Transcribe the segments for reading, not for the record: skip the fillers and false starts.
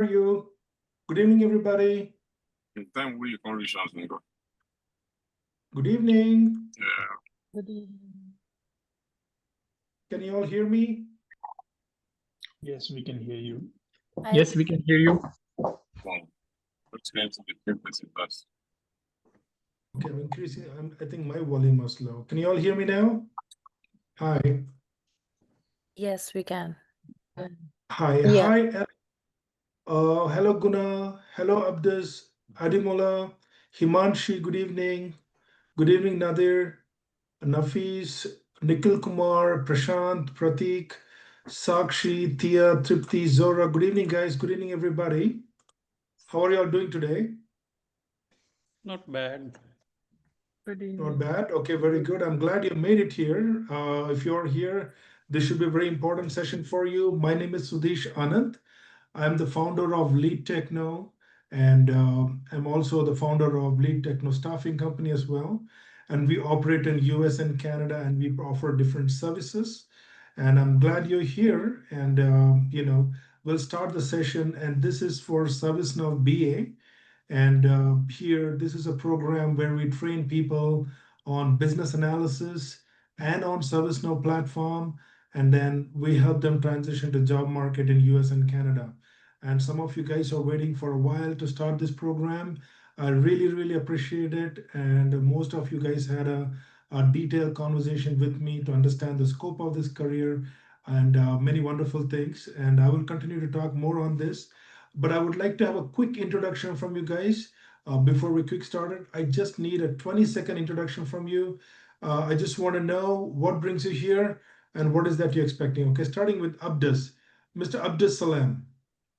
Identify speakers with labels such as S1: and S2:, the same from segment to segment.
S1: are you? Good evening, everybody.
S2: Time where you can reach us, nigga.
S1: Good evening.
S2: Yeah.
S3: Good evening.
S1: Can you all hear me?
S4: Yes, we can hear you.
S3: Yes,
S4: we can hear you.
S2: Well, let's get into the frequency first.
S1: Okay, I'm increasing. I think my volume was low. Can you all hear me now? Hi.
S3: Yes, we can.
S1: Hi.
S3: Yeah.
S1: Hi. Hello, Guna. Hello, Abdus. Adimola. Himanshi, good evening. Good evening, Nadir. Nafis, Nikhil Kumar, Prashant, Pratik, Sakshi, Tia, Tripti, Zora. Good evening, guys. Good evening, everybody. How are you all doing today?
S4: Not bad.
S3: Good
S1: Not
S3: evening.
S1: bad. Okay, very good. I'm glad you made it here. If you're here, this should be a very important session for you. My name is Sudesh Anand. I'm the founder of Lead Techno, and I'm also the founder of Lead Techno Staffing Company as well. And we operate in US and Canada, and we offer different services. And I'm glad you're here. And we'll start the session. And this is for ServiceNow BA. And here, this is a program where we train people on business analysis and on ServiceNow platform. And then we help them transition to job market in US and Canada. And some of you guys are waiting for a while to start this program. I really, really appreciate it. And most of you guys had a detailed conversation with me to understand the scope of this career and many wonderful things. And I will continue to talk more on this. But I would like to have a quick introduction from you guys before we quick start it. I just need a 20-second introduction from you. I just want to know what brings you here and what is that you're expecting. Okay, starting with Abdus. Mr. Abdus Salam.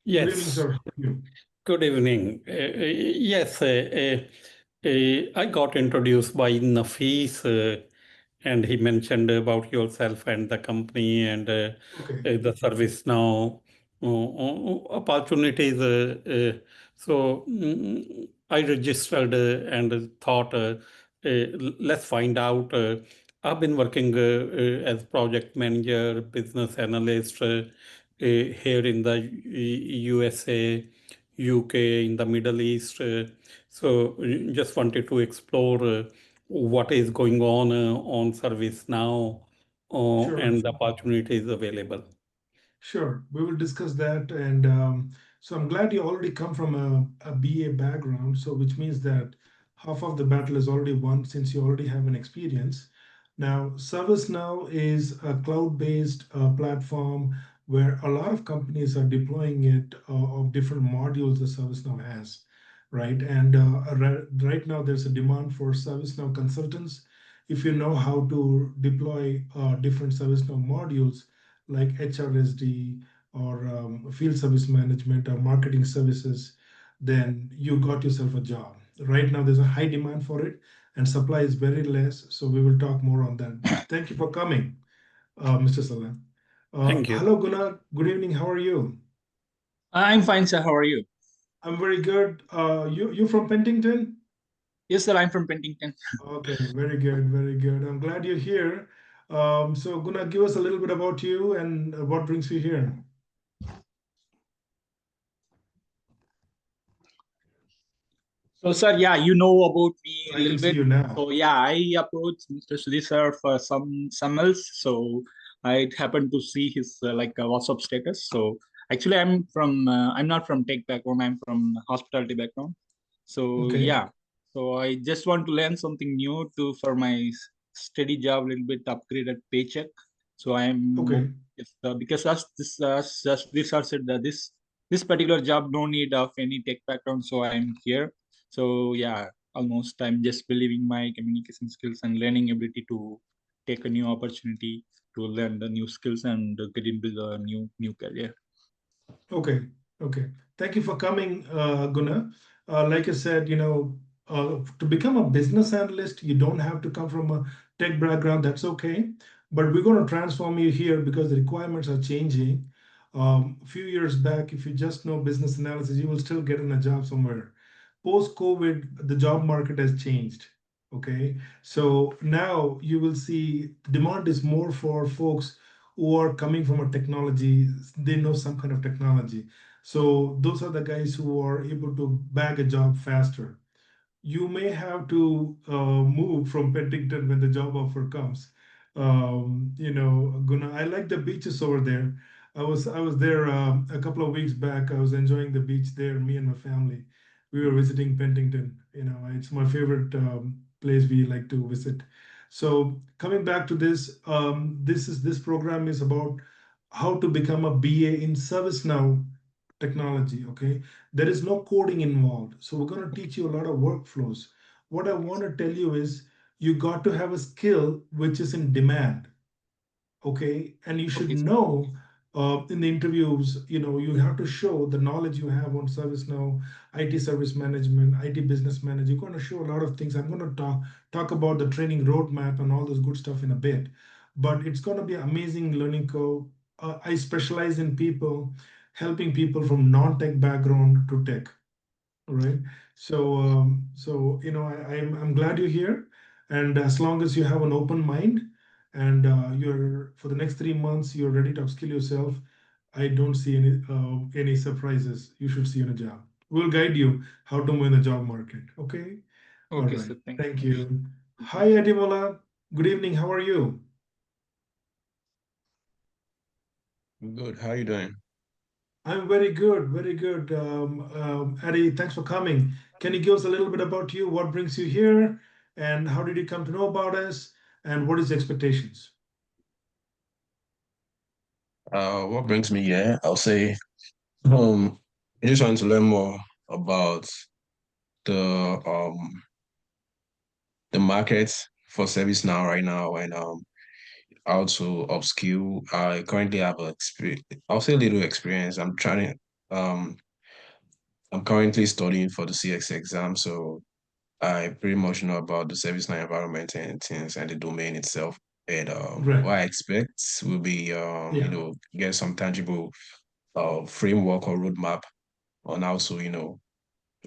S5: Yes.
S1: Good evening, sir. How are you?
S5: Good evening. Yes, I got introduced by Nafis, and he mentioned about yourself and the company and
S1: Okay.
S5: the ServiceNow opportunities. So I registered and thought, let's find out. I've been working as project manager, business analyst here in the USA, UK, in the Middle East. So just wanted to explore what is going on ServiceNow
S1: Sure.
S5: and the opportunities available.
S1: Sure, we will discuss that. And so I'm glad you already come from a BA background, so which means that half of the battle is already won since you already have an experience. Now, ServiceNow is a cloud-based platform where a lot of companies are deploying it of different modules that ServiceNow has, right? And right now there's a demand for ServiceNow consultants. If you know how to deploy different ServiceNow modules, like HRSD or field service management or marketing services, then you got yourself a job. Right now, there's a high demand for it and supply is very less. So we will talk more on that. Thank you for coming, Mr. Salam.
S5: Thank you.
S1: Hello, Guna. Good evening. How are you?
S4: I'm fine, sir. How are you?
S1: I'm very good. You from Pentington?
S4: Yes, sir. I'm from Pentington.
S1: Okay, very good, very good. I'm glad you're here. So Guna, give us a little bit about you and what brings you here.
S4: So, sir, yeah, you know about me a
S1: I
S4: little
S1: can see
S4: bit.
S1: you now.
S4: So, yeah, I approached Mr. Sudhi sir for some else. So, I happened to see his WhatsApp status. So, actually, I'm not from tech background. I'm from hospitality background. So,
S1: Okay.
S4: yeah. So, I just want to learn something new for my steady job, a little bit upgraded paycheck. So,
S1: Okay.
S4: because as this sir said that this particular job no need of any tech background. So, I'm here. So yeah, almost I'm just believing my communication skills and learning ability to take a new opportunity to learn the new skills and get into the new career.
S1: Okay. Okay. Thank you for coming, Guna. Like I said, to become a business analyst, you don't have to come from a tech background. That's okay. But we're going to transform you here because the requirements are changing. A few years back, if you just know business analysis, you will still get in a job somewhere. Post-COVID, the job market has changed. Okay. So now you will see the demand is more for folks who are coming from a technology, they know some kind of technology. So those are the guys who are able to bag a job faster. You may have to move from Penticton when the job offer comes. Guna, I like the beaches over there. I was there a couple of weeks back. I was enjoying the beach there. Me and my family, we were visiting Penticton. It's my favorite place we like to visit. So coming back to this, this program is about how to become a BA in ServiceNow technology. Okay, there is no coding involved. So we're going to teach you a lot of workflows. What I want to tell you is you got to have a skill which is in demand. Okay, and you should
S4: Okay.
S1: know in the interviews, you have to show the knowledge you have on ServiceNow, IT service management, IT business manager. You're going to show a lot of things. I'm going to talk about the training roadmap and all those good stuff in a bit, but it's going to be an amazing learning curve. I specialize in people helping people from non-tech background to tech. Right. I'm glad you're here, and as long as you have an open mind and you're for the next 3 months you're ready to upskill yourself, I don't see any surprises you should see in a job. We'll guide you how to move in the job market. Okay. All
S4: Okay,
S1: right.
S4: sir. Thank
S1: Thank
S4: you.
S1: you. Hi, Adimola. Good evening. How are you?
S6: Good. How you doing?
S1: I'm very good, very good. Adi, thanks for coming. Can you give us a little bit about you? What brings you here? And how did you come to know about us? And what is the expectations?
S6: What brings me here? I'll say, I just want to learn more about the um the market for service now right now and how to upskill. I currently have a experience. I'll say little experience. I'm currently studying for the CX exam, so I pretty much know about the ServiceNow environment and things and the domain itself. And
S1: Right.
S6: what I expect will be
S1: Yeah.
S6: get some tangible framework or roadmap on how to,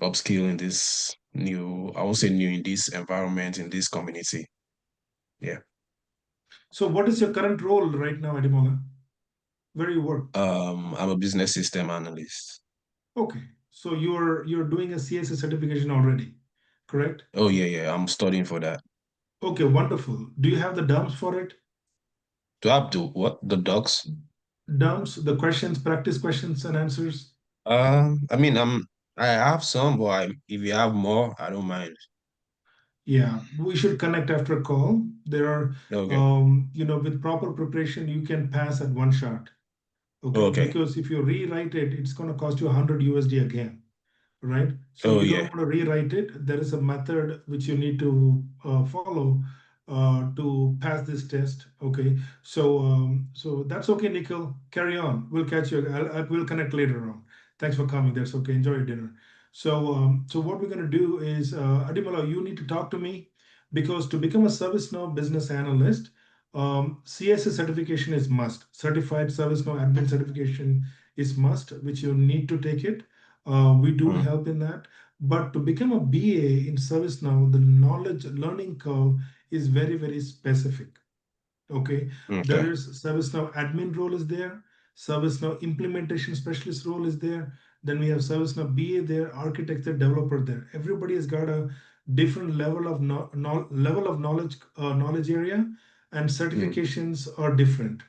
S6: upskill in this new, I won't say new in this environment, in this community. Yeah.
S1: So what is your current role right now, Adimola? Where you work?
S6: I'm a business system analyst.
S1: Okay. So you're doing a CSA certification already, correct?
S6: Oh yeah, I'm studying for that.
S1: Okay, wonderful. Do you have the dumps for it?
S6: Do I have to what? The docs?
S1: Dumps, the questions, practice questions and answers?
S6: I mean, I have some, but if you have more, I don't mind.
S1: Yeah, we should connect after a call. There are,
S6: Okay.
S1: with proper preparation, you can pass at one shot. Okay,
S6: Okay.
S1: because if you rewrite it, it's going to cost you 100 USD again, right? So
S6: Oh
S1: you don't
S6: yeah.
S1: want to rewrite it. There is a method which you need to follow to pass this test. Okay, so that's okay, Nikhil. Carry on. We'll catch you. We'll connect later on. Thanks for coming. That's okay. Enjoy your dinner. So what we're going to do is, Adimola, you need to talk to me because to become a ServiceNow business analyst, CSA certification is must. Certified ServiceNow admin certification is must, which you need to take it. We do
S6: Mm,
S1: help in that. But to become a BA in ServiceNow, the knowledge learning curve is very, very specific. Okay, there
S6: okay.
S1: is ServiceNow admin role is there, ServiceNow implementation specialist role is there. Then we have ServiceNow BA there, architect there, developer there. Everybody has got a different level of level of knowledge area, and
S6: Mm,
S1: certifications are different.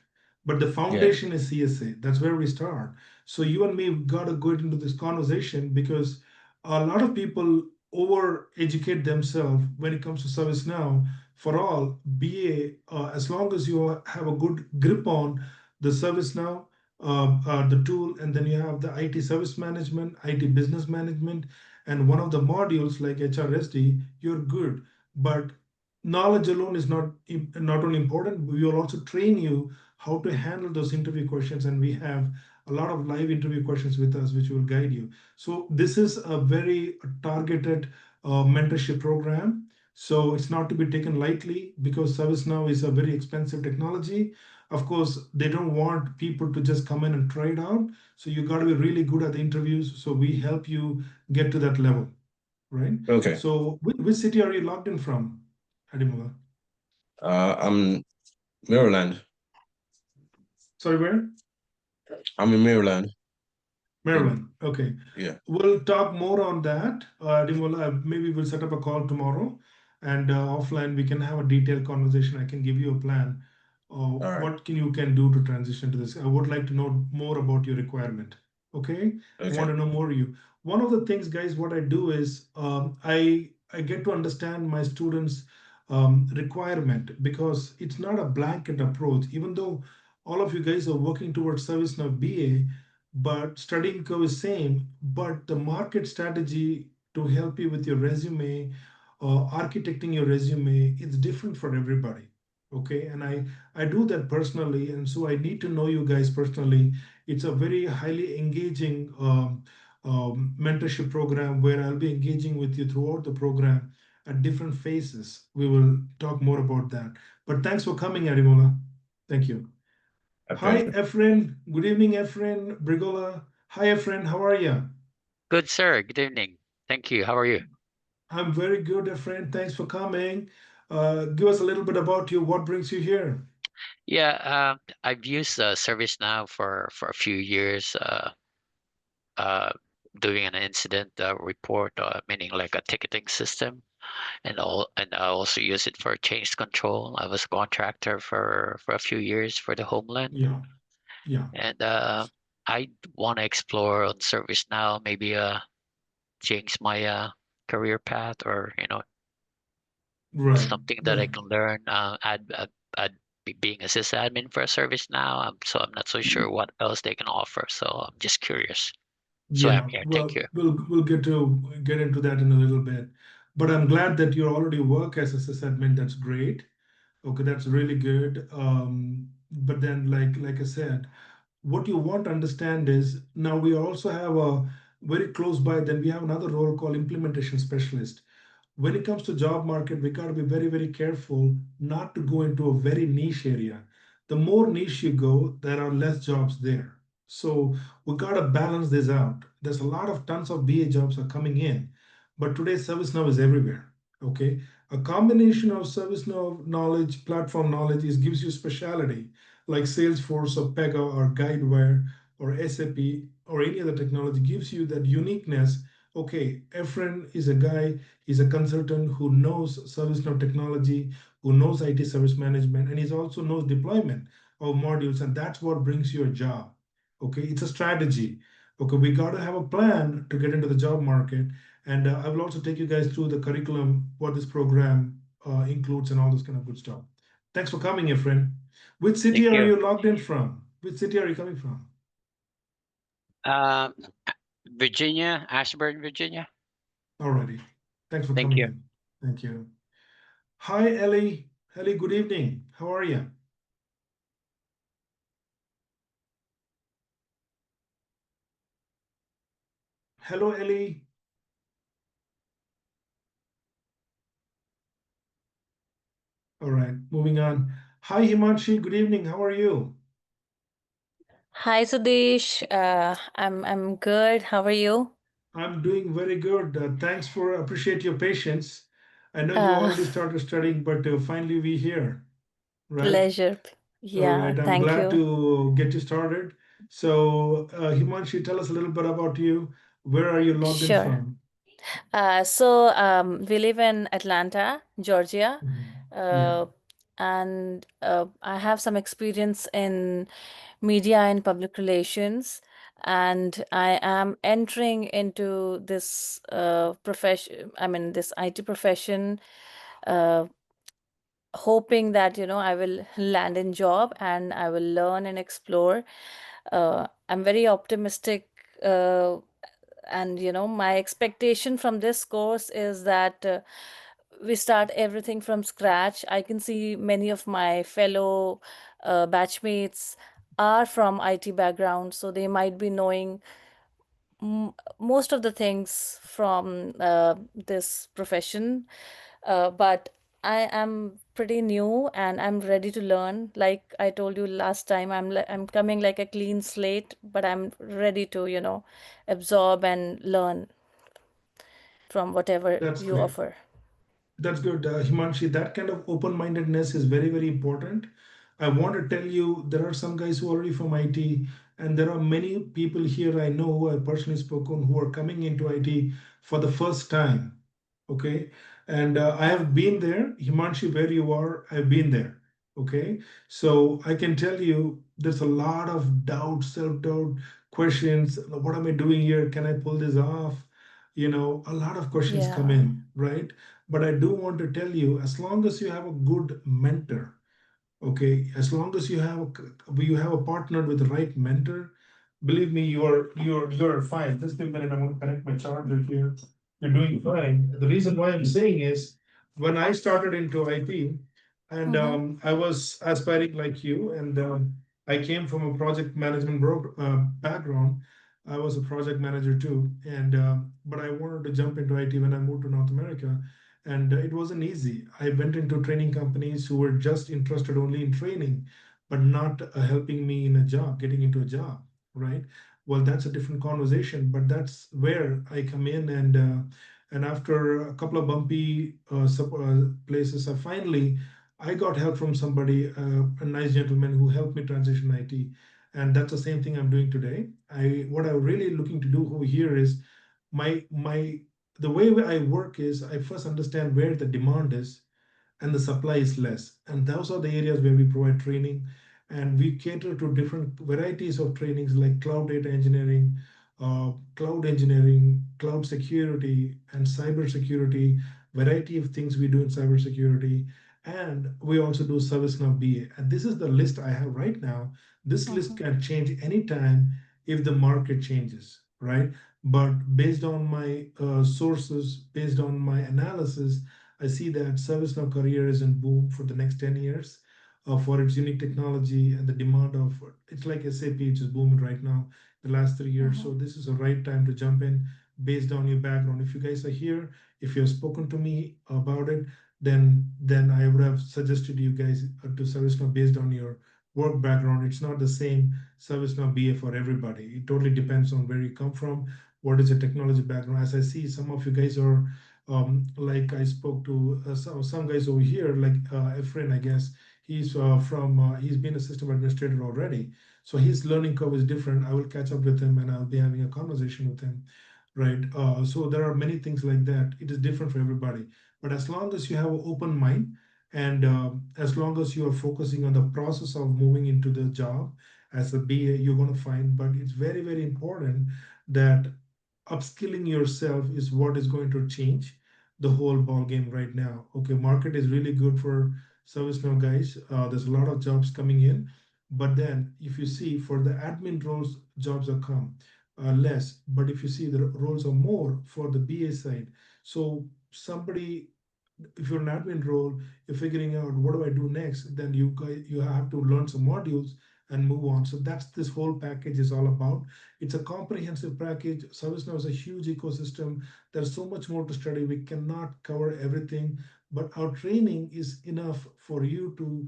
S1: But the
S6: yeah.
S1: foundation is CSA. That's where we start. So you and me got to go into this conversation because a lot of people over educate themselves when it comes to ServiceNow. For all BA, as long as you have a good grip on the ServiceNow, the tool, and then you have the IT service management, IT business management, and one of the modules like HRSD, you're good. But knowledge alone is not only important, we will also train you how to handle those interview questions, and we have a lot of live interview questions with us, which will guide you. So this is a very targeted mentorship program, so it's not to be taken lightly because ServiceNow is a very expensive technology. Of course, they don't want people to just come in and try it out. So you got to be really good at the interviews. So we help you get to that level, right?
S6: Okay.
S1: So which city are you logged in from, Adimola?
S6: I'm Maryland.
S1: Sorry, where?
S6: I'm in Maryland.
S1: Maryland. Okay.
S6: Yeah.
S1: We'll talk more on that. Maybe we'll set up a call tomorrow, and offline we can have a detailed conversation. I can give you a plan.
S6: All right.
S1: What can you can do to transition to this? I would like to know more about your requirement. Okay. I want
S6: Okay.
S1: to know more of you. One of the things, guys, what I do is I get to understand my students' requirement, because it's not a blanket approach. Even though all of you guys are working towards ServiceNow BA, but studying curve is same, but the market strategy to help you with your resume, architecting your resume, it's different for everybody. Okay, and I do that personally, and so I need to know you guys personally. It's a very highly engaging mentorship program where I'll be engaging with you throughout the program at different phases. We will talk more about that. But thanks for coming, Arimola. Thank you.
S6: My
S1: Hi,
S6: pleasure.
S1: Efren. Good evening, Efren Brigola. Hi, Efren. How are you?
S7: Good, sir. Good evening. Thank you. How are you?
S1: I'm very good, Efren. Thanks for coming. Give us a little bit about you. What brings you here?
S7: Yeah, I've used ServiceNow for a few years, uh, doing an incident report, meaning like a ticketing system, and I also use it for change control. I was a contractor for a few years for the Homeland,
S1: Yeah, yeah,
S7: and I want to explore on ServiceNow, maybe change my career path, or
S1: right,
S7: something that I
S1: right.
S7: can learn. I'd be being a sysadmin for a service now, so I'm not so sure what else they can offer. So I'm just curious. So I'm
S1: Yeah,
S7: here. Thank
S1: well,
S7: you.
S1: we'll get into that in a little bit. But I'm glad that you already work as a sysadmin. That's great. Okay, that's really good. But then, like I said, what you want to understand is now we also have a very close by. Then we have another role called implementation specialist. When it comes to job market, we got to be very, very careful not to go into a very niche area. The more niche you go, there are less jobs there. So we got to balance this out. There's a lot of tons of BA jobs are coming in, but today ServiceNow is everywhere. Okay, a combination of ServiceNow knowledge, platform knowledge, is gives you specialty like Salesforce or Pega or Guidewire or SAP or any other technology gives you that uniqueness. Okay, Efren is a guy. He's a consultant who knows ServiceNow technology, who knows IT service management, and he also knows deployment of modules, and that's what brings you a job. Okay, it's a strategy. Okay, we got to have a plan to get into the job market, and I will also take you guys through the curriculum, what this program includes, and all this kind of good stuff. Thanks for coming, Efren. Which
S7: Thank
S1: city are
S7: you.
S1: you logged in from? Which city are you coming from?
S7: Um, Virginia, Ashburn, Virginia.
S1: Alrighty. Thanks for
S7: Thank
S1: coming
S7: you.
S1: in. Thank you. Hi, Ellie. Ellie, good evening. How are you? Hello, Ellie. All right, moving on. Hi, Himanshi. Good evening. How are you?
S3: Hi, Sudesh. I'm good. How are you?
S1: I'm doing very good. Thanks for appreciate your patience. I know you
S3: Uh,
S1: already started studying, but finally we here, right?
S3: Pleasure.
S1: All
S3: Yeah,
S1: right. I'm
S3: thank
S1: glad
S3: you.
S1: to get you started. So, Himanshi, tell us a little bit about you. Where are you logged in
S3: Sure.
S1: from?
S3: We live in Atlanta, Georgia,
S1: Yeah.
S3: uh, and I have some experience in media and public relations, and I am entering into this profession. I mean, this IT profession, uh, hoping that I will land in job and I will learn and explore. I'm very optimistic. And my expectation from this course is that we start everything from scratch. I can see many of my fellow batchmates are from IT background, so they might be knowing most of the things from this profession. But I am pretty new and I'm ready to learn. Like I told you last time, I'm coming like a clean slate, but I'm ready to absorb and learn from whatever
S1: That's
S3: you
S1: great.
S3: offer.
S1: That's good, Himanshi. That kind of open-mindedness is very, very important. I want to tell you, there are some guys who are already from IT. And there are many people here I know who I personally spoken who are coming into IT for the first time. Okay. And I have been there. Himanshi, where you are, I've been there. Okay. So I can tell you there's a lot of doubt, self doubt, questions. What am I doing here? Can I pull this off? A lot of questions come
S3: Yeah.
S1: in, right? But I do want to tell you, as long as you have a good mentor, okay, as long as you have a partner with the right mentor, believe me, you're fine. Just a minute, I'm going to connect my charger here. You're doing fine. The reason why I'm saying is when I started into IT, and
S3: Mm-hmm.
S1: I was aspiring like you, and I came from a project management background. I was a project manager too, and but I wanted to jump into IT when I moved to North America, and it wasn't easy. I went into training companies who were just interested only in training, but not helping me in a job, getting into a job, right? Well, that's a different conversation, but that's where I come in, and after a couple of bumpy places, I got help from somebody, a nice gentleman who helped me transition IT, and that's the same thing I'm doing today. What I'm really looking to do over here is my the way I work is I first understand where the demand is and the supply is less. And those are the areas where we provide training, and we cater to different varieties of trainings like cloud data engineering, cloud security, and cyber security. Variety of things we do in cyber security, and we also do ServiceNow BA. And this is the list I have right now. This list
S3: Mm-hmm.
S1: can change anytime if the market changes, right? But based on my sources, based on my analysis, I see that ServiceNow career is in boom for the next 10 years for its unique technology and the demand of it's like SAP, which is booming right now the last 3 years.
S3: Mm-hmm.
S1: So this is the right time to jump in based on your background. If you guys are here, if you have spoken to me about it, then I would have suggested you guys to ServiceNow based on your work background. It's not the same ServiceNow BA for everybody. It totally depends on where you come from, what is your technology background. As I see, some of you guys are like I spoke to some guys over here, like Efrain, I guess he's been a system administrator already, so his learning curve is different. I will catch up with him and I'll be having a conversation with him, right? So there are many things like that. It is different for everybody, but as long as you have an open mind and as long as you are focusing on the process of moving into the job as a BA, you're going to find. But it's very, very important that upskilling yourself is what is going to change the whole ball game right now. Okay, market is really good for ServiceNow guys. There's a lot of jobs coming in, but then if you see for the admin roles, jobs are come less. But if you see the roles are more for the BA side, so somebody, if you're an admin role, you're figuring out what do I do next, then you have to learn some modules and move on. So that's this whole package is all about. It's a comprehensive package. ServiceNow is a huge ecosystem. There's so much more to study. We cannot cover everything, but our training is enough for you to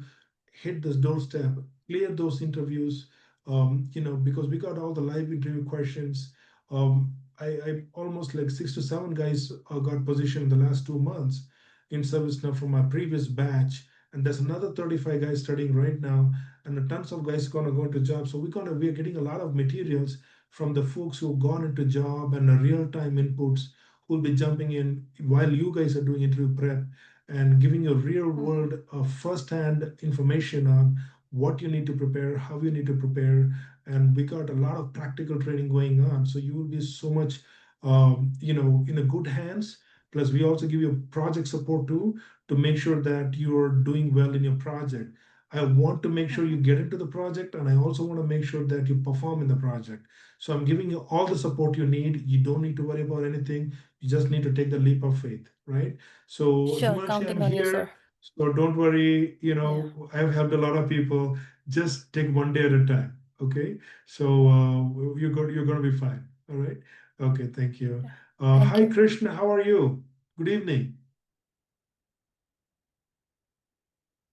S1: hit this doorstep, clear those interviews, because we got all the live interview questions. I almost like 6 to 7 guys got positioned in the last 2 months in ServiceNow from my previous batch. And there's another 35 guys studying right now, and tons of guys gonna go into jobs. So we're getting a lot of materials from the folks who've gone into job and the real-time inputs who'll be jumping in while you guys are doing interview prep and giving you real
S3: Mm-hmm.
S1: world first-hand information on what you need to prepare, how you need to prepare. And we got a lot of practical training going on. So you will be so much, in a good hands. Plus, we also give you project support too to make sure that you're doing well in your project. I want to make sure you
S3: Mm-hmm.
S1: get into the project, and I also want to make sure that you perform in the project. So I'm giving you all the support you need. You don't need to worry about anything. You just need to take the leap of faith, right? So
S3: Sure,
S1: Himanshi, I'm
S3: counting on you, sir.
S1: here. So don't worry.
S3: Yeah.
S1: I've helped a lot of people. Just take one day at a time. Okay. So you're going to be fine. All right. Okay. Thank you.
S3: Yeah. Thank
S1: Hi,
S3: you.
S1: Krishna. How are you? Good evening.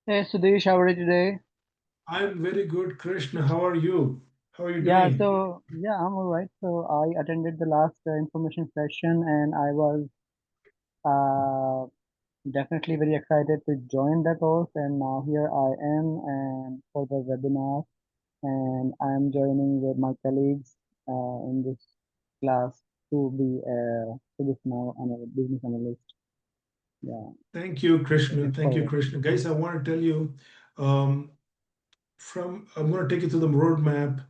S8: Hey Sudesh, how are you today?
S1: I'm very good, Krishna. How are you? How are you
S8: Yeah,
S1: doing?
S8: I'm all right. So I attended the last information session and I was uh, definitely very excited to join the course. And now here I am and for the webinar. and I'm joining with my colleagues in this class to be a business analyst. Yeah,
S1: Thank you, Krishna.
S8: looking
S1: Thank you,
S8: forward.
S1: Krishna. Guys, I want to tell you, um, I'm going to take you to the roadmap.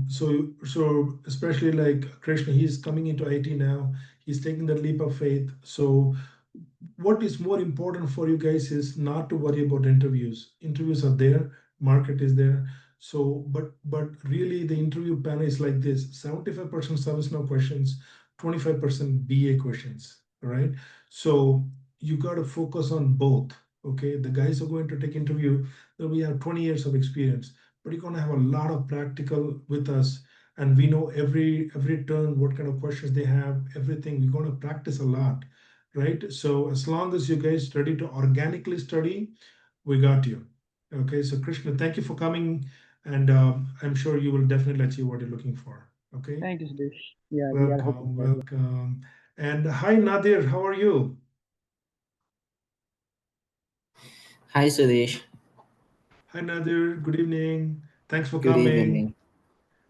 S1: So especially like Krishna, he's coming into IT now. He's taking that leap of faith. So what is more important for you guys is not to worry about interviews. Interviews are there, market is there. So, but really the interview panel is like this: 75% ServiceNow questions, 25% BA questions. All right. So you got to focus on both. Okay. The guys who are going to take interview, we have 20 years of experience, but you're going to have a lot of practical with us. And we know every turn what kind of questions they have, everything. We're going to practice a lot, right? So as long as you guys ready to organically study, we got you. Okay, so Krishna, thank you for coming, and I'm sure you will definitely achieve what you're looking for. Okay,
S8: Thank you, Sudesh. Yeah, we are hoping
S1: welcome,
S8: for it.
S1: welcome. And hi Nadir, how are you?
S9: Hi, Sudesh.
S1: Hi Nadir, good evening. Thanks for
S9: Good
S1: coming.
S9: evening.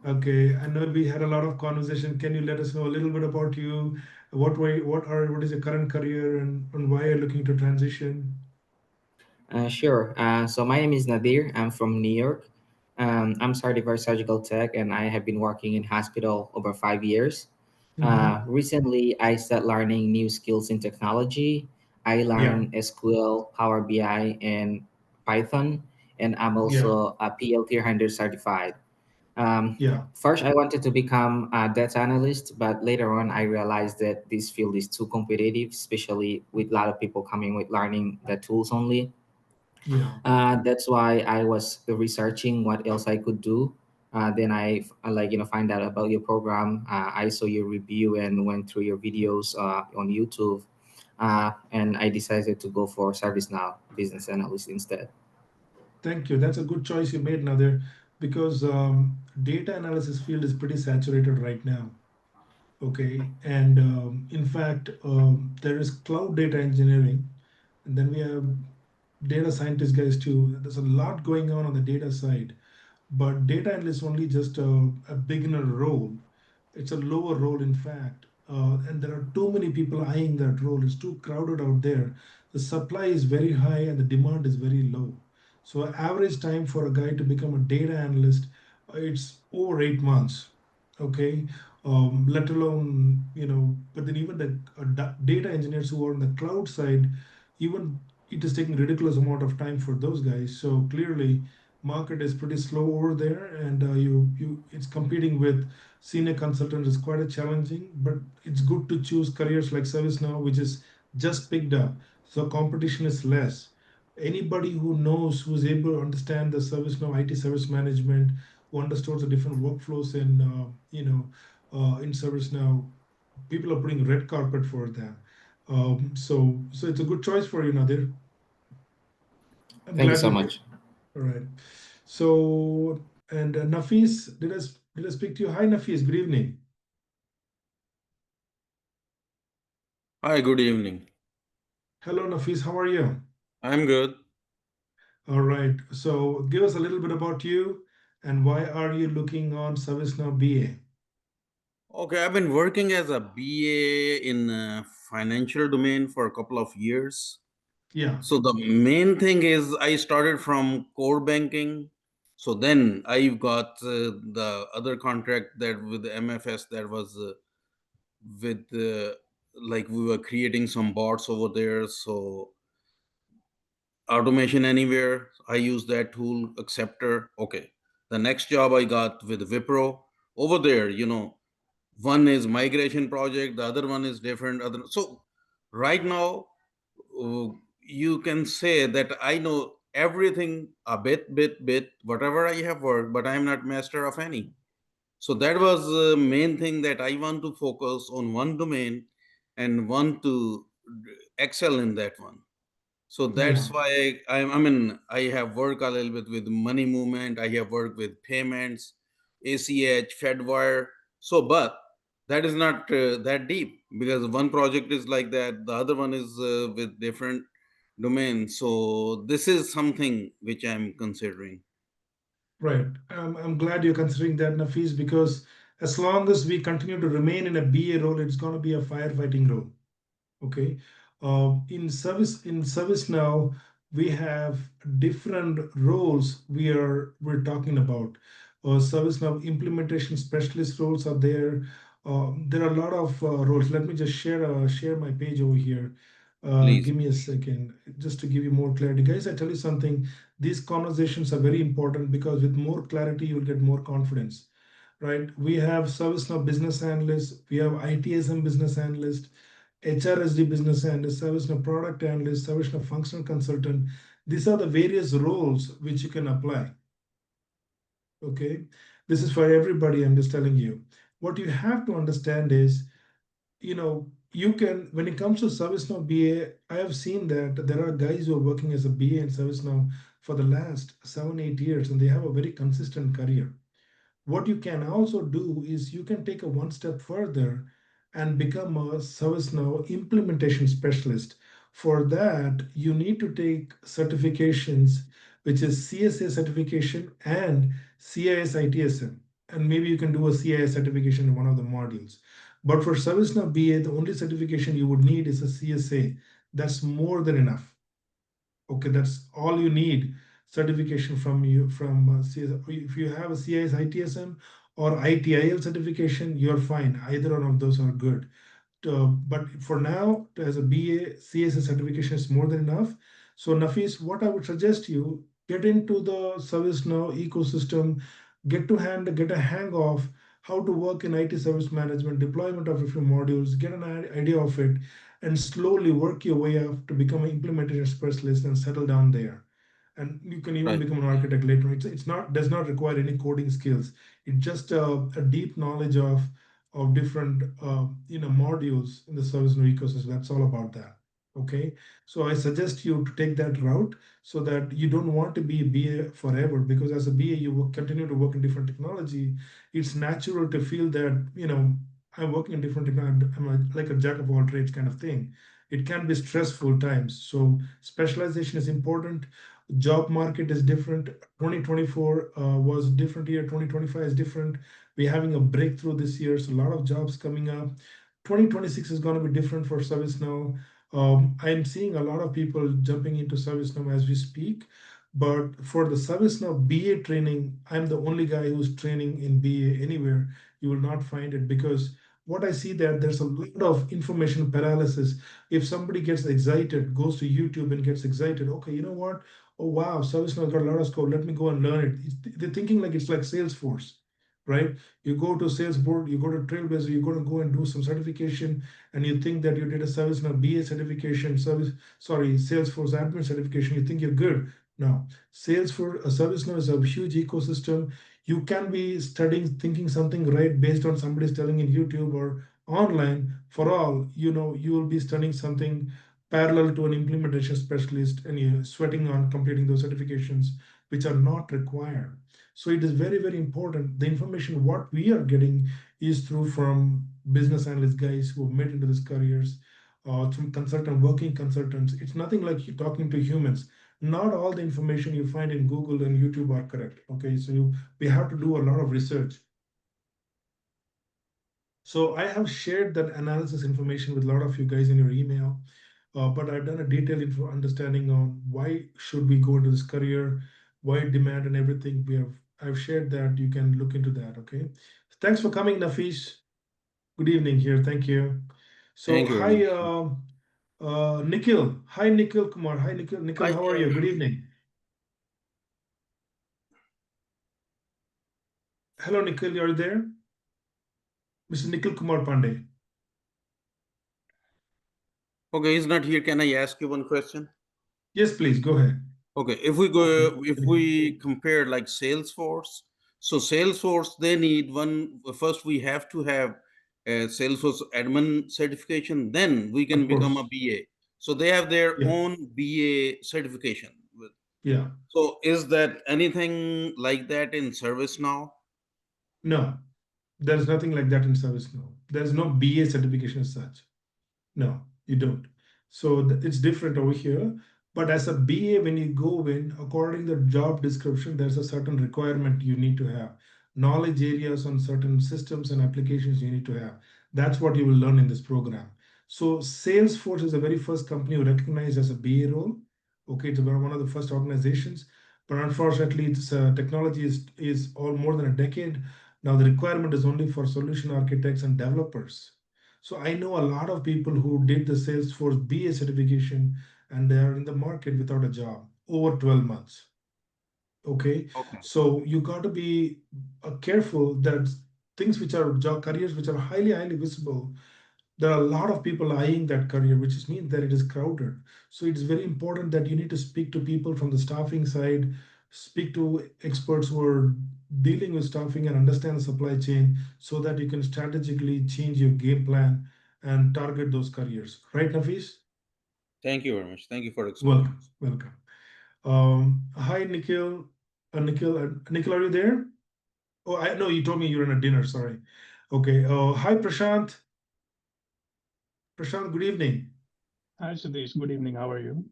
S1: Okay, I know we had a lot of conversation. Can you let us know a little bit about you? What is your current career, and why you're looking to transition?
S9: Sure. So my name is Nadir. I'm from New York. I'm certified surgical tech, and I have been working in hospital over 5 years.
S1: Mm-hmm.
S9: Recently, I started learning new skills in technology. I
S1: Yeah,
S9: learned SQL, Power BI, and Python, and I'm
S1: yeah,
S9: also a PL 300 certified.
S1: yeah.
S9: First, I wanted to become a data analyst, but later on, I realized that this field is too competitive, especially with a lot of people coming with learning the tools only.
S1: Yeah.
S9: That's why I was researching what else I could do. Then find out about your program. I saw your review and went through your videos on YouTube, and I decided to go for ServiceNow Business Analyst instead.
S1: Thank you. That's a good choice you made, Nadir, because data analysis field is pretty saturated right now. Okay, and in fact, there is cloud data engineering, and then we have data scientist guys too. There's a lot going on the data side, but data analyst only just a beginner role. It's a lower role, in fact, and there are too many people eyeing that role. It's too crowded out there. The supply is very high and the demand is very low. So average time for a guy to become a data analyst, it's over 8 months. Okay, let alone but then even the data engineers who are on the cloud side, even it is taking ridiculous amount of time for those guys. So clearly, market is pretty slow over there, and you it's competing with senior consultant is quite a challenging, but it's good to choose careers like ServiceNow, which is just picked up. So competition is less. Anybody who knows, who's able to understand the ServiceNow IT service management, who understands the different workflows in ServiceNow, people are putting red carpet for them. So it's a good choice for you, Nadir. I'm
S9: Thank you
S1: glad
S9: so
S1: you made.
S9: much.
S1: All right. So, and Nafis, did I speak to you? Hi, Nafis. Good evening.
S10: Hi, good evening.
S1: Hello, Nafis. How are you?
S10: I'm good.
S1: All right. So, give us a little bit about you and why are you looking on ServiceNow BA?
S10: Okay, I've been working as a BA in financial domain for a couple of years.
S1: Yeah.
S10: So the main thing is I started from core banking. So then I got the other contract that with MFS that was with like we were creating some bots over there. So automation anywhere, I use that tool acceptor. Okay, the next job I got with Wipro over there, one is migration project, the other one is different other. So right now uh, you can say that I know everything a bit whatever I have worked, but I am not master of any. So that was the main thing, that I want to focus on one domain and want to excel in that one. So
S1: Yeah.
S10: that's why I have worked a little bit with money movement. I have worked with payments, ACH, Fedwire. So, but that is not that deep, because one project is like that, the other one is with different domains. So this is something which I'm considering.
S1: Right. I'm glad you're considering that, Nafis, because as long as we continue to remain in a BA role, it's going to be a firefighting role. Okay. In ServiceNow, we have different roles we're talking about. ServiceNow implementation specialist roles are there. There are a lot of roles. Let me just share my page over here.
S10: Please.
S1: Give me a second, just to give you more clarity, guys. I tell you something. These conversations are very important because with more clarity, you'll get more confidence, right? We have ServiceNow Business Analyst, we have ITSM Business Analyst, HRSD Business Analyst, ServiceNow Product Analyst, ServiceNow Functional Consultant. These are the various roles which you can apply. Okay, this is for everybody. I'm just telling you. What you have to understand is, you can, when it comes to ServiceNow BA, I have seen that there are guys who are working as a BA in ServiceNow for the last 7, 8 years, and they have a very consistent career. What you can also do is you can take a one step further and become a ServiceNow implementation specialist. For that, you need to take certifications, which is CSA certification and CIS ITSM. And maybe you can do a CIS certification in one of the modules. But for ServiceNow BA, the only certification you would need is a CSA. That's more than enough. Okay, that's all you need. Certification from you from if you have a CIS ITSM or ITIL certification, you're fine. Either one of those are good. But for now, as a BA, CSS certification is more than enough. So Nafis, what I would suggest you get into the ServiceNow ecosystem, get a hang of how to work in IT service management, deployment of a few modules, get an idea of it, and slowly work your way up to become an implementation specialist and settle down there. And you can even
S10: Right.
S1: become an architect later. It's not does not require any coding skills. It's just a deep knowledge of different modules in the ServiceNow ecosystem. That's all about that. Okay, so I suggest you to take that route so that you don't want to be a BA forever, because as a BA you will continue to work in different technology. It's natural to feel that I'm working in different technology. Like a jack of all trades kind of thing. It can be stressful times. So specialization is important. Job market is different. 2024 was different year. 2025 is different. We're having a breakthrough this year, so a lot of jobs coming up. 2026 is going to be different for ServiceNow. I'm seeing a lot of people jumping into ServiceNow as we speak. But for the ServiceNow BA training, I'm the only guy who's training in BA anywhere. You will not find it, because what I see there, there's a lot of information paralysis. If somebody gets excited, goes to YouTube and gets excited, okay, you know what? Oh wow, ServiceNow got a lot of scope. Let me go and learn it. They're thinking like it's like Salesforce, right? You go to Salesforce, you go to Trailblazer, you're going to go and do some certification, and you think that you did a ServiceNow BA certification, Salesforce admin certification. You think you're good. No, Salesforce, ServiceNow is a huge ecosystem. You can be studying, thinking something right based on somebody's telling in YouTube or online. For all you will be studying something parallel to an implementation specialist, and you're sweating on completing those certifications, which are not required. So it is very, very important. The information what we are getting is through from business analyst guys who have made into these careers, through working consultants. It's nothing like you talking to humans. Not all the information you find in Google and YouTube are correct. Okay, so we have to do a lot of research. So I have shared that analysis information with a lot of you guys in your email. But I've done a detailed understanding on why should we go into this career, why demand and everything. I've shared that. You can look into that. Okay. Thanks for coming, Nafis. Good evening here. Thank you. So
S10: Thank you very
S1: hi,
S10: much.
S1: Nikhil. Hi, Nikhil Kumar. Hi, Nikhil. Nikhil,
S11: Hi,
S1: how are you? Good evening. Hello, Nikhil. You're there, Mr. Nikhil Kumar Pandey.
S10: Okay, he's not here. Can I ask you one question?
S1: Yes, please go ahead.
S10: Okay,
S1: Okay.
S10: if we compare like Salesforce, so Salesforce, they need first we have to have a Salesforce admin certification, then we can
S1: Of
S10: become a
S1: course.
S10: BA. So they have their
S1: Yeah.
S10: own BA certification.
S1: Yeah.
S10: So is that anything like that in ServiceNow?
S1: No, there's nothing like that in ServiceNow. There's no BA certification as such. No, you don't. So it's different over here. But as a BA, when you go in, according to the job description, there's a certain requirement you need to have. Knowledge areas on certain systems and applications you need to have. That's what you will learn in this program. So Salesforce is the very first company you recognize as a BA role. Okay, it's one of the first organizations. But unfortunately, its technology is all more than a decade. Now the requirement is only for solution architects and developers. So I know a lot of people who did the Salesforce BA certification and they are in the market without a job over 12 months. Okay, so you got to be careful that things which are job careers which are highly visible, there are a lot of people eyeing that career, which means that it is crowded. So it's very important that you need to speak to people from the staffing side, speak to experts who are dealing with staffing and understand the supply chain so that you can strategically change your game plan and target those careers. Right, Nafis?
S10: Thank you very much. Thank you for explaining.
S1: Welcome. Hi, Nikhil. Nikhil, are you there? Oh, I know you told me you're in a dinner. Sorry. Okay. Hi, Prashant. Prashant, good evening.
S11: Hi, Sudesh. Good evening. How are you?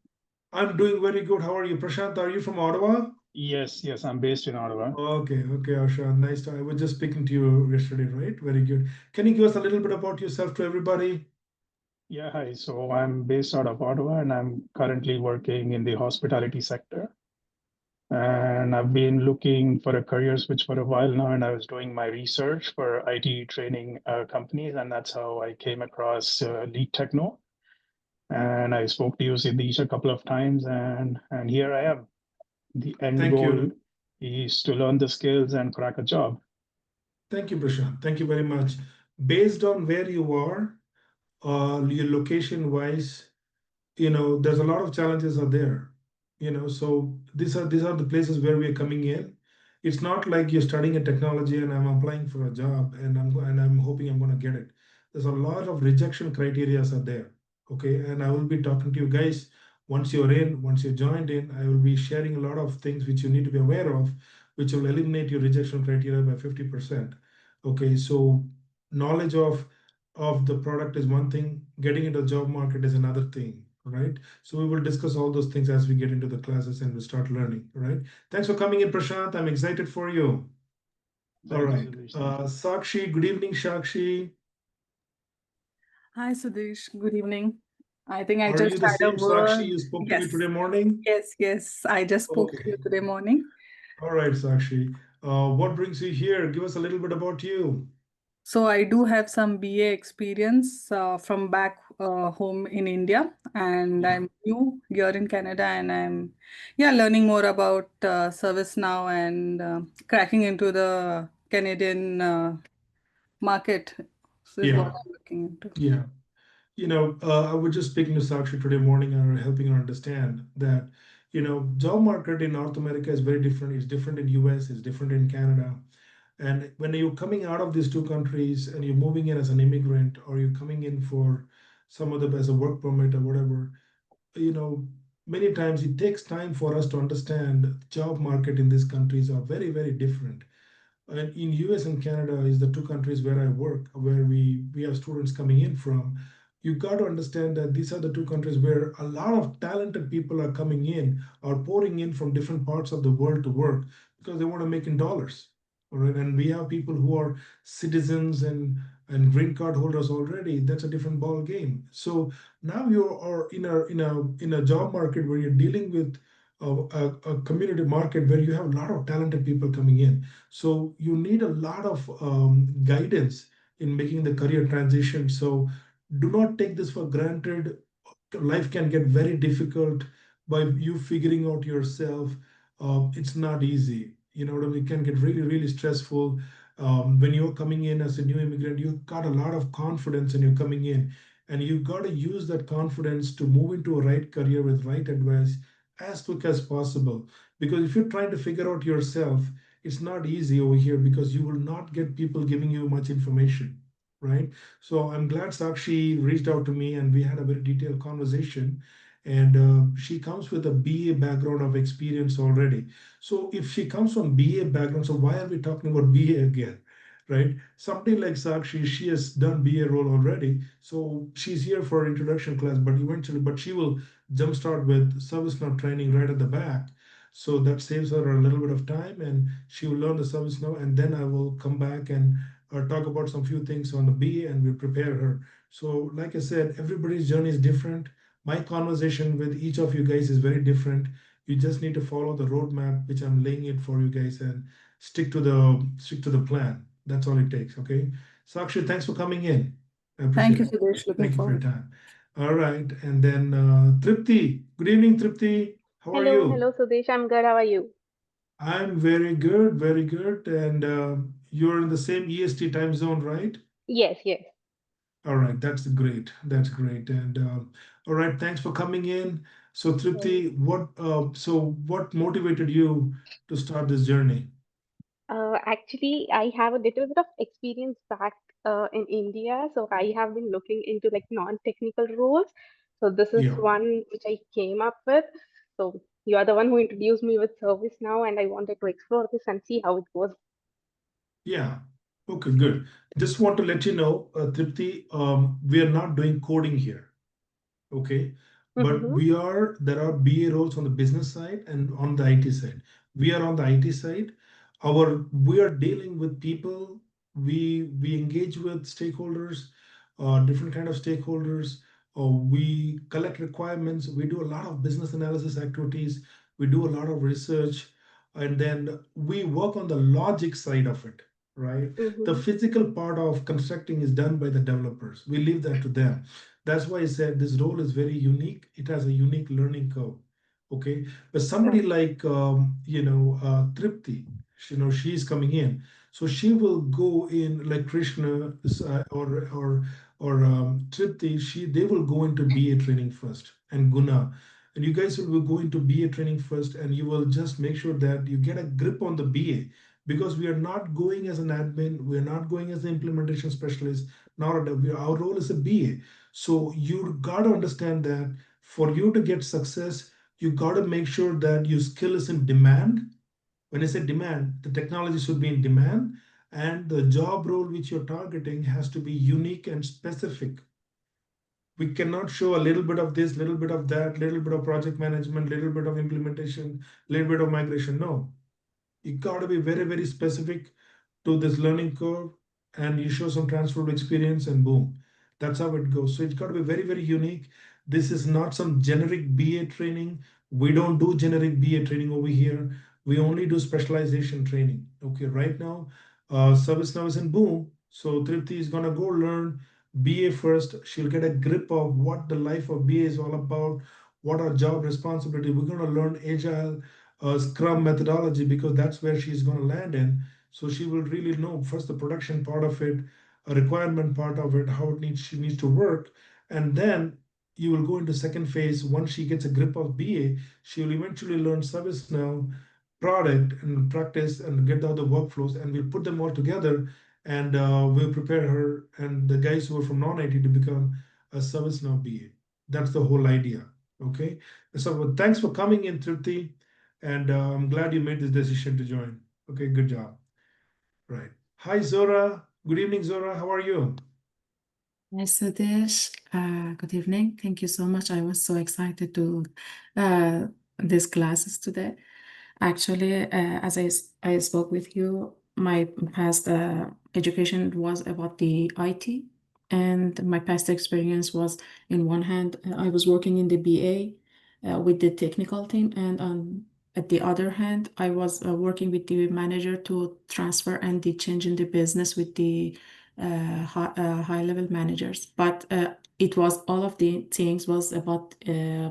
S1: I'm doing very good. How are you, Prashant? Are you from Ottawa?
S11: Yes, I'm based in Ottawa.
S1: Okay, Prashant. Nice. I was just speaking to you yesterday, right? Very good. Can you give us a little bit about yourself to everybody?
S11: Yeah, hi. So I'm based out of Ottawa and I'm currently working in the hospitality sector. And I've been looking for a career switch for a while now, and I was doing my research for IT training companies, and that's how I came across Lead Techno. And I spoke to you, Siddish, a couple of times, and here I am. The end
S1: Thank
S11: goal
S1: you.
S11: is to learn the skills and crack a job.
S1: Thank you, Prashant. Thank you very much. Based on where you are, your location wise, there's a lot of challenges are there. So these are the places where we are coming in. It's not like you're studying a technology and I'm applying for a job and I'm hoping I'm going to get it. There's a lot of rejection criteria are there. Okay, and I will be talking to you guys once you're joined in. I will be sharing a lot of things which you need to be aware of, which will eliminate your rejection criteria by 50%. Okay, so knowledge of the product is one thing, getting into the job market is another thing, right? So we will discuss all those things as we get into the classes and we start learning, right? Thanks for coming in, Prashant. I'm excited for you. All
S11: Thank you,
S1: right.
S11: Sudesh. Thank you.
S1: Sakshi, good evening, Sakshi.
S12: Hi, Sudesh. Good evening. I think I
S1: Are you
S12: just
S1: the
S12: had a
S1: same Sakshi
S12: word.
S1: you spoke to me
S12: Yes,
S1: today morning?
S12: yes. I just spoke to you
S1: Okay.
S12: today morning.
S1: All right, Sakshi. What brings you here? Give us a little bit about you.
S12: So I do have some BA experience from back home in India, and
S1: Yeah.
S12: I'm new here in Canada, and I'm learning more about ServiceNow and cracking into the Canadian market. So is what
S1: Yeah.
S12: I'm looking into.
S1: Yeah. I was just speaking to Sakshi today morning and helping her understand that, job market in North America is very different. It's different in US, it's different in Canada. And when you're coming out of these two countries and you're moving in as an immigrant or you're coming in for some of the as a work permit or whatever, many times it takes time for us to understand the job market in these countries are very different. And in US and Canada is the two countries where I work, where we have students coming in from. You got to understand that these are the two countries where a lot of talented people are coming in or pouring in from different parts of the world to work because they want to make in dollars. All right. And we have people who are citizens and green card holders already. That's a different ball game. So now you are in a job market where you're dealing with a community market where you have a lot of talented people coming in. So you need a lot of guidance in making the career transition. So do not take this for granted. Life can get very difficult by you figuring out yourself. It's not easy. You know what I mean? It can get really stressful. When you're coming in as a new immigrant, you've got a lot of confidence and you're coming in. And you've got to use that confidence to move into a right career with right advice as quick as possible. Because if you're trying to figure out yourself, it's not easy over here because you will not get people giving you much information, right? So I'm glad Sakshi reached out to me and we had a very detailed conversation. And she comes with a BA background of experience already. So if she comes from BA background, so why are we talking about BA again, right? Somebody like Sakshi, she has done BA role already, so she's here for introduction class, but she will jumpstart with ServiceNow training right at the back. So that saves her a little bit of time, and she will learn the ServiceNow, and then I will come back and talk about some few things on the BA, and we'll prepare her. So, like I said, everybody's journey is different. My conversation with each of you guys is very different. You just need to follow the roadmap, which I'm laying it for you guys, and stick to the plan. That's all it takes. Okay. Sakshi, thanks for coming in. I appreciate
S12: Thank you,
S1: it.
S12: Sudesh. Looking
S1: Thank you for your
S12: forward.
S1: time. All right. And then Tripti. Good evening, Tripti. How are
S13: Hello,
S1: you?
S13: hello, Sudesh. I'm good. How are you?
S1: I'm very good, very good. And you're in the same EST time zone, right?
S13: Yes, yes.
S1: All right, that's great. That's great. And all right, thanks for coming in. So Tripti, what motivated you to start this journey?
S13: Actually, I have a little bit of experience back in India, so I have been looking into like non-technical roles. So this is
S1: Yeah,
S13: one which I came up with. So you are the one who introduced me with ServiceNow, and I wanted to explore this and see how it goes.
S1: yeah. Okay, good. Just want to let you know, Tripti, we are not doing coding here. Okay, but
S13: Mm-hmm.
S1: there are BA roles on the business side and on the IT side. We are on the IT side. We are dealing with people. We engage with stakeholders, different kind of stakeholders. We collect requirements. We do a lot of business analysis activities. We do a lot of research, and then we work on the logic side of it, right? The
S13: Mm-hmm.
S1: physical part of constructing is done by the developers. We leave that to them. That's why I said this role is very unique. It has a unique learning curve. Okay, but somebody like Tripti, she's coming in, so she will go in like Krishna or Tripti. They will go into BA training first, and Guna, and you guys will go into BA training first, and you will just make sure that you get a grip on the BA, because we are not going as an admin, we are not going as an implementation specialist. Our role is a BA. So you got to understand that for you to get success, you got to make sure that your skill is in demand. When I say demand, the technology should be in demand, and the job role which you're targeting has to be unique and specific. We cannot show a little bit of this, little bit of that, little bit of project management, little bit of implementation, little bit of migration. No, you got to be very, very specific to this learning curve, and you show some transferable experience, and boom, that's how it goes. So it's got to be very, very unique. This is not some generic BA training. We don't do generic BA training over here. We only do specialization training. Okay, right now, ServiceNow is in boom. So Tripti is gonna go learn BA first. She'll get a grip of what the life of BA is all about, what are job responsibility. We're gonna learn agile Scrum methodology, because that's where she's gonna land in. So she will really know first the production part of it, a requirement part of it, how she needs to work, and then you will go into second phase. Once she gets a grip of BA, she will eventually learn ServiceNow product and practice and get the other workflows, and we'll put them all together, and we'll prepare her and the guys who are from non-IT to become a ServiceNow BA. That's the whole idea. Okay. So thanks for coming in, Tripti, and I'm glad you made this decision to join. Okay, good job. Right. Hi, Zora. Good evening, Zora. How are you?
S14: Yes, Sudesh. Good evening. Thank you so much. I was so excited to these classes today. Actually, as I spoke with you, my past education was about the IT, and my past experience was, in one hand, I was working in the BA with the technical team, and at the other hand, I was working with the manager to transfer and the change in the business with the high level managers. But it was all of the things was about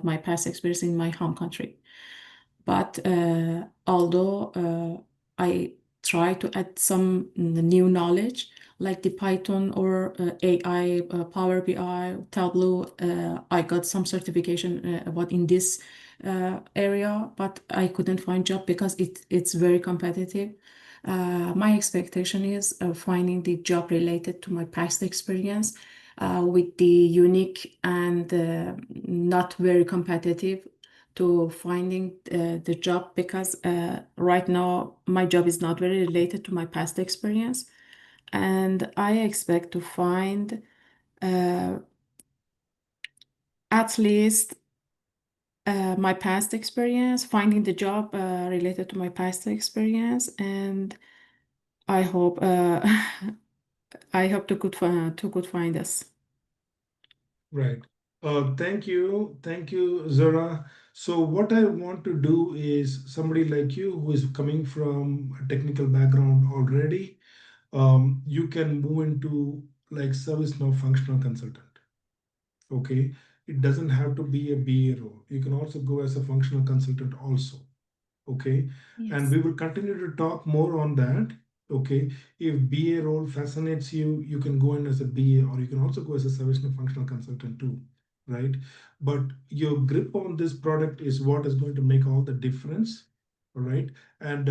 S14: my past experience in my home country. But although I try to add some new knowledge like the Python or AI, Power BI, Tableau, I got some certification about in this area, but I couldn't find job because it's very competitive. My expectation is finding the job related to my past experience with the unique and not very competitive to finding the job, because right now my job is not very related to my past experience. and I expect to find at least my past experience, finding the job related to my past experience, and I hope I hope to could find us.
S1: Right. Thank you, Zara. So what I want to do is somebody like you who is coming from a technical background already, you can move into like ServiceNow functional consultant. Okay, it doesn't have to be a BA role. You can also go as a functional consultant also. Okay, and
S14: Yes.
S1: we will continue to talk more on that. Okay, if BA role fascinates you, you can go in as a BA, or you can also go as a ServiceNow functional consultant too, right? But your grip on this product is what is going to make all the difference, all right? And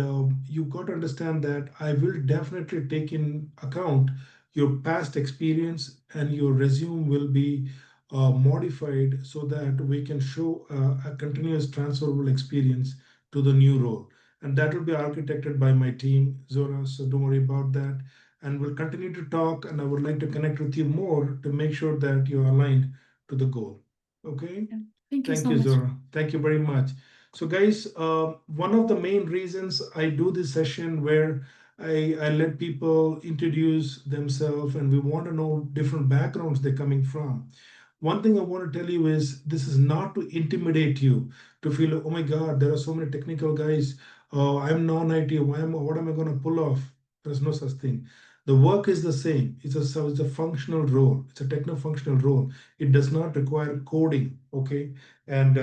S1: you got to understand that I will definitely take in account your past experience, and your resume will be modified so that we can show a continuous transferable experience to the new role. And that will be architected by my team, Zora, so don't worry about that. And we'll continue to talk, and I would like to connect with you more to make sure that you're aligned to the goal. Okay?
S14: Yeah. Thank you
S1: Thank
S14: so
S1: you,
S14: much.
S1: Zora. Thank you very much. So, guys, one of the main reasons I do this session where I let people introduce themselves, and we want to know different backgrounds they're coming from. One thing I want to tell you is this is not to intimidate you, to feel, oh my God, there are so many technical guys. I'm non-IT. What am I going to pull off? There's no such thing. The work is the same. It's a functional role. It's a techno-functional role. It does not require coding. Okay. And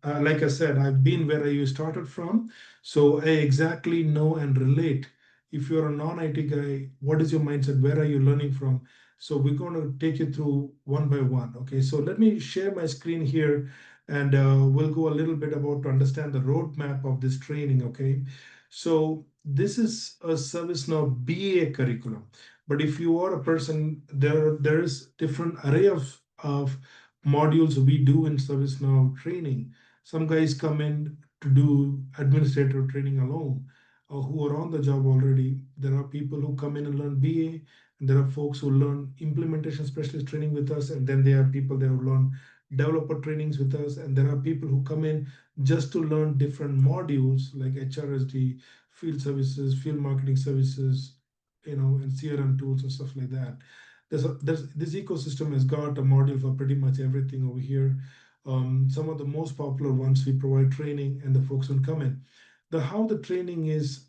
S1: like I said, I've been where you started from. So I exactly know and relate. If you're a non-IT guy, what is your mindset? Where are you learning from? So we're going to take you through one by one. Okay, so let me share my screen here, and we'll go a little bit about to understand the roadmap of this training. Okay, so this is a ServiceNow BA curriculum. But if you are a person, there is different array of modules we do in ServiceNow training. Some guys come in to do administrative training alone, or who are on the job already. There are people who come in and learn BA. There are folks who learn implementation specialist training with us, and then there are people that who learn developer trainings with us, and there are people who come in just to learn different modules like HRSD, field services, field marketing services, and CRM tools and stuff like that. This ecosystem has got a module for pretty much everything over here. Some of the most popular ones we provide training, and the folks will come in. How the training is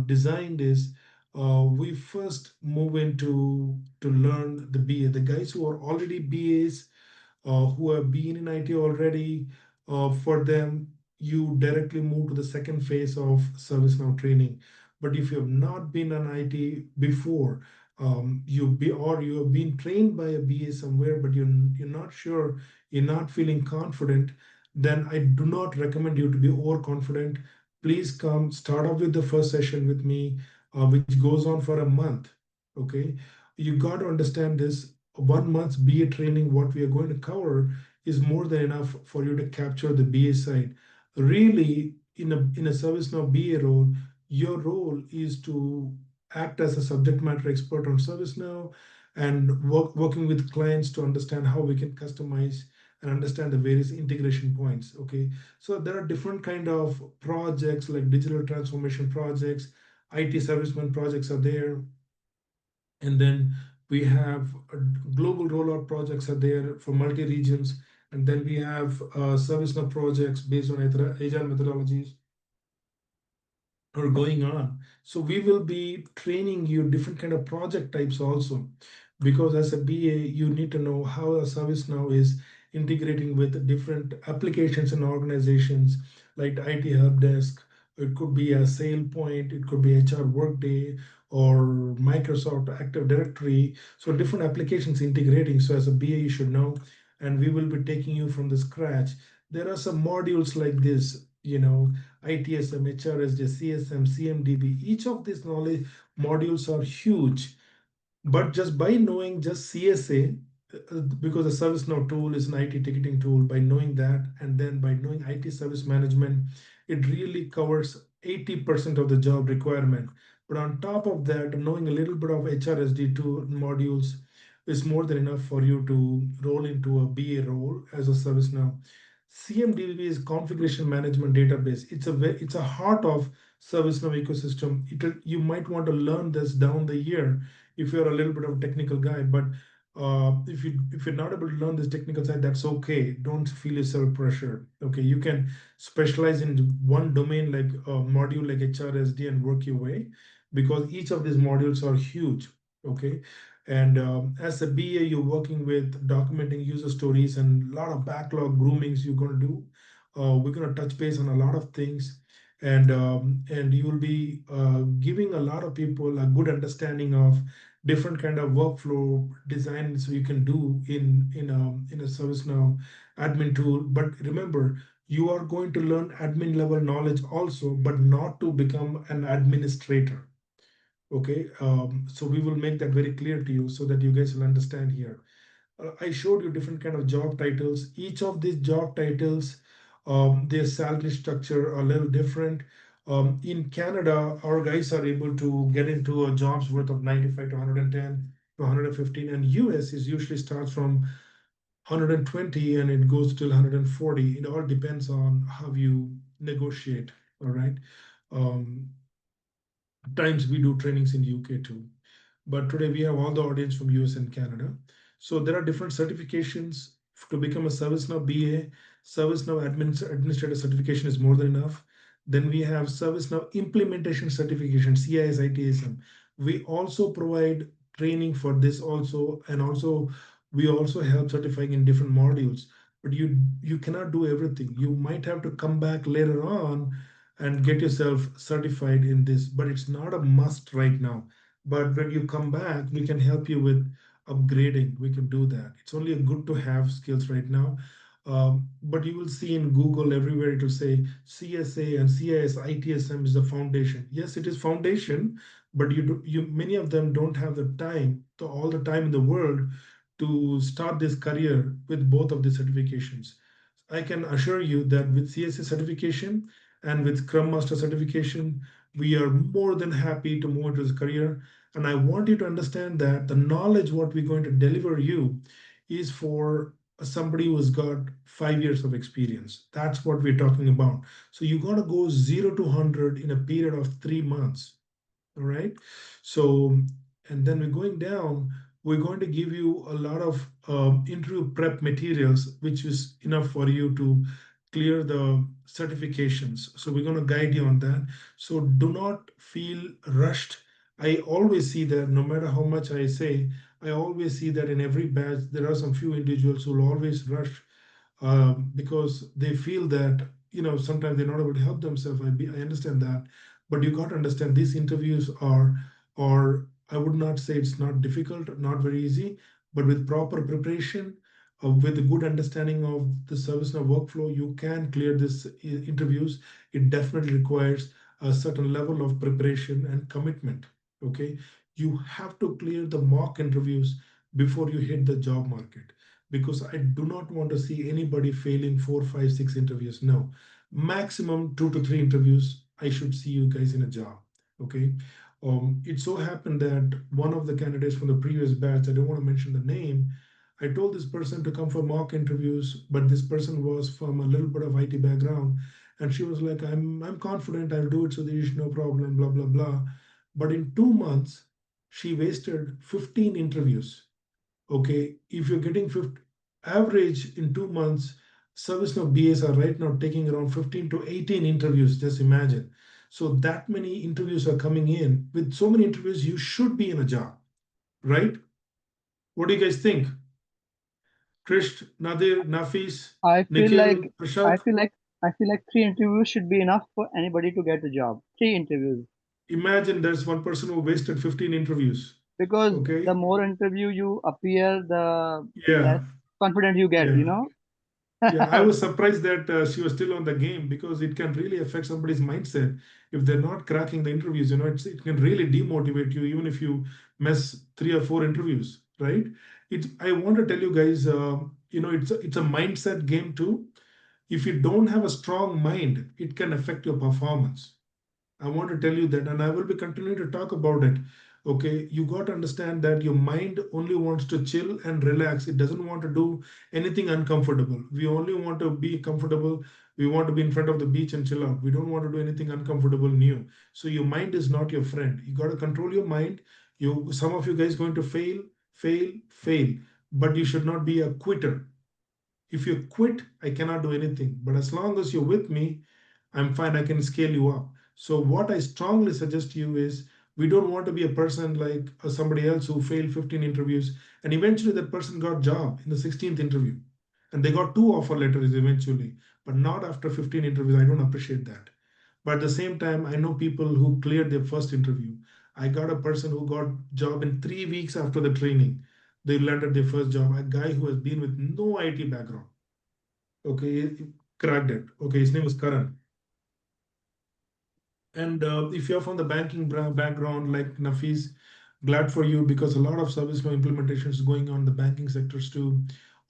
S1: designed is we first move into to learn the BA. The guys who are already BAs, who have been in IT already, for them, you directly move to the second phase of ServiceNow training. But if you have not been in IT before, you have been trained by a BA somewhere, but you're not sure, you're not feeling confident, then I do not recommend you to be overconfident. Please come start off with the first session with me, which goes on for a month. Okay, you got to understand this. 1 month's BA training, what we are going to cover, is more than enough for you to capture the BA side. Really, in a ServiceNow BA role, your role is to act as a subject matter expert on ServiceNow, and working with clients to understand how we can customize and understand the various integration points. Okay, so there are different kind of projects like digital transformation projects, IT serviceman projects are there, and then we have global rollout projects are there for multi regions, and then we have ServiceNow projects based on agile methodologies are going on. So we will be training you different kind of project types also, because as a BA, you need to know how a ServiceNow is integrating with different applications and organizations like IT Help Desk. It could be a SailPoint, it could be HR Workday, or Microsoft Active Directory. So different applications integrating. So as a BA, you should know, and we will be taking you from the scratch. There are some modules like this, ITSM, HRSD, CSM, CMDB. Each of these knowledge modules are huge, but just by knowing just CSA, because the ServiceNow tool is an IT ticketing tool, by knowing that, and then by knowing IT service management, it really covers 80% of the job requirement. But on top of that, knowing a little bit of HRSD2 modules is more than enough for you to roll into a BA role as a ServiceNow. CMDB is configuration management database. It's a heart of ServiceNow ecosystem. You might want to learn this down the year if you're a little bit of a technical guy. But if you're not able to learn this technical side, that's okay. Don't feel yourself pressured. Okay, you can specialize in one domain like a module like HRSD and work your way, because each of these modules are huge. Okay, and as a BA, you're working with documenting user stories and a lot of backlog groomings you're going to do. We're going to touch base on a lot of things, and you will be giving a lot of people a good understanding of different kind of workflow designs you can do in a ServiceNow admin tool. But remember, you are going to learn admin level knowledge also, but not to become an administrator. Okay, so we will make that very clear to you so that you guys will understand here. I showed you different kind of job titles. Each of these job titles, their salary structure are a little different. In Canada, our guys are able to get into a jobs worth of 95 to 110 to 115, and US is usually starts from 120 and it goes till 140. It all depends on how you negotiate. All right. Um, Times we do trainings in UK too, but today we have all the audience from US and Canada. So there are different certifications to become a ServiceNow BA. ServiceNow administrator certification is more than enough. Then we have ServiceNow implementation certification, CIS ITSM. We also provide training for this also, and also we also help certifying in different modules. But you cannot do everything. You might have to come back later on and get yourself certified in this, but it's not a must right now. But when you come back, we can help you with upgrading. We can do that. It's only a good to have skills right now. But you will see in Google everywhere it will say CSA and CIS ITSM is the foundation. Yes, it is foundation, but many of them don't have the time, all the time in the world to start this career with both of the certifications. I can assure you that with CSA certification and with Scrum Master certification, we are more than happy to move into this career. And I want you to understand that the knowledge what we're going to deliver you is for somebody who's got 5 years of experience. That's what we're talking about. So you got to go 0 to 100 in a period of 3 months. All right. So, and then we're going down, we're going to give you a lot of interview prep materials, which is enough for you to clear the certifications. So we're going to guide you on that. So do not feel rushed. I always see that no matter how much I say, I always see that in every batch, there are some few individuals who will always rush because they feel that, sometimes they're not able to help themselves. I understand that, but you got to understand these interviews or I would not say it's not difficult, not very easy, but with proper preparation, with a good understanding of the ServiceNow workflow, you can clear this interviews. It definitely requires a certain level of preparation and commitment. Okay, you have to clear the mock interviews before you hit the job market, because I do not want to see anybody failing 4, 5, 6 interviews. No, maximum 2 to 3 interviews, I should see you guys in a job. Okay. It so happened that one of the candidates from the previous batch, I don't want to mention the name, I told this person to come for mock interviews, but this person was from a little bit of IT background, and she was like, "I'm confident I'll do it, so there's no problem." Blah blah blah. But in 2 months, she wasted 15 interviews. Okay, if you're getting 50, average in 2 months, ServiceNow BAs are right now taking around 15 to 18 interviews. Just imagine. So that many interviews are coming in. With so many interviews, you should be in a job, right? What do you guys think? Krish, Nadir, Nafis,
S8: I feel like
S1: Nikhil,
S8: I
S1: Prashant?
S8: feel like I feel like 3 interviews should be enough for anybody to get a job. 3 interviews.
S1: Imagine there's one person who wasted 15 interviews.
S8: Because the
S1: Okay.
S8: more interview you appear, the
S1: Yeah.
S8: less confident you get,
S1: Yeah.
S8: you know?
S1: Yeah, I was surprised that she was still on the game, because it can really affect somebody's mindset if they're not cracking the interviews. It can really demotivate you, even if you miss 3 or 4 interviews, right? I want to tell you guys, it's a mindset game too. If you don't have a strong mind, it can affect your performance. I want to tell you that, and I will be continuing to talk about it. Okay, you got to understand that your mind only wants to chill and relax. It doesn't want to do anything uncomfortable. We only want to be comfortable. We want to be in front of the beach and chill out. We don't want to do anything uncomfortable new. So your mind is not your friend. You got to control your mind. Some of you guys going to fail, fail, fail, but you should not be a quitter. If you quit, I cannot do anything. But as long as you're with me, I'm fine. I can scale you up. So what I strongly suggest to you is we don't want to be a person like somebody else who failed 15 interviews and eventually that person got job in the 16th interview and they got 2 offer letters eventually, but not after 15 interviews. I don't appreciate that. But at the same time, I know people who cleared their first interview. I got a person who got job in 3 weeks after the training. They landed their first job. A guy who has been with no IT background. Okay, he cracked it. Okay, his name is Karan. And if you're from the banking background like Nafis, glad for you because a lot of ServiceNow implementations going on in the banking sectors too.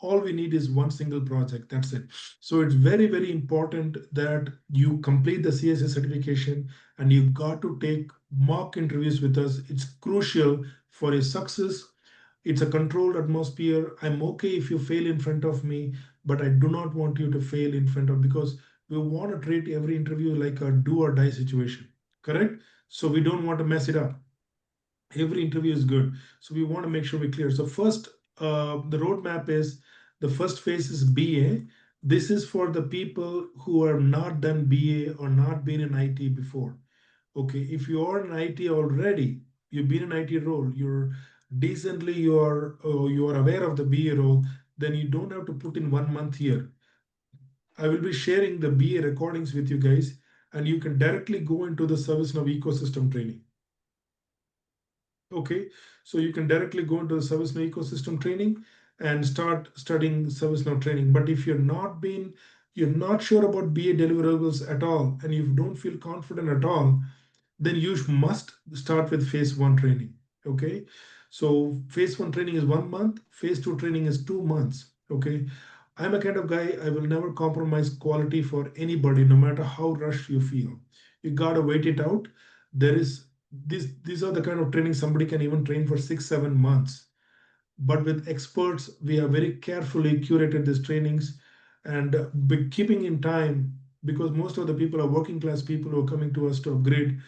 S1: All we need is one single project. That's it. So it's very, very important that you complete the CSA certification and you got to take mock interviews with us. It's crucial for your success. It's a controlled atmosphere. I'm okay if you fail in front of me, but I do not want you to fail in front of because we want to treat every interview like a do or die situation. Correct? So we don't want to mess it up. Every interview is good. So we want to make sure we clear. So first, the roadmap is the first phase is BA. This is for the people who are not done BA or not been in IT before. Okay, if you are in IT already, you've been in IT role, you're decently you are aware of the BA role, then you don't have to put in 1 month here. I will be sharing the BA recordings with you guys, and you can directly go into the ServiceNow ecosystem training. Okay, so you can directly go into the ServiceNow ecosystem training and start studying ServiceNow training. But if you're not sure about BA deliverables at all, and you don't feel confident at all, then you must start with phase 1 training. Okay, so phase 1 training is 1 month, phase 2 training is 2 months. Okay, I'm a kind of guy, I will never compromise quality for anybody, no matter how rushed you feel. You gotta wait it out. There is these are the kind of training somebody can even train for 6-7 months. But with experts, we have very carefully curated these trainings and keeping in time because most of the people are working class people who are coming to us to upgrade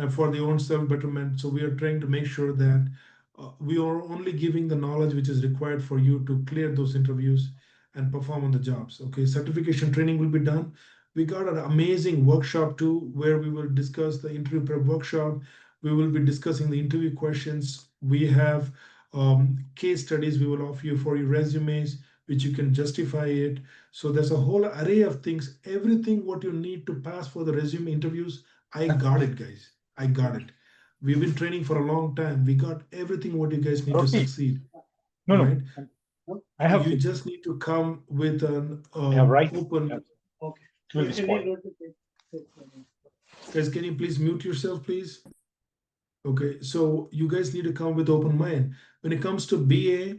S1: for their own self betterment. So we are trying to make sure that we are only giving the knowledge which is required for you to clear those interviews and perform on the jobs. Okay, certification training will be done. We got an amazing workshop too, where we will discuss the interview prep workshop. We will be discussing the interview questions. We have case studies we will offer you for your resumes, which you can justify it. So there's a whole array of things. Everything what you need to pass for the resume interviews, I got it, guys. I got it. We've been training for a long time. We got everything what you guys need to succeed.
S15: No,
S1: right?
S15: no. I have.
S1: You just need to come with an
S15: right.
S1: open.
S15: Okay. Will be spoiled.
S1: Guys, can you please mute yourself, please? Okay, so you guys need to come with open mind. When it comes to BA,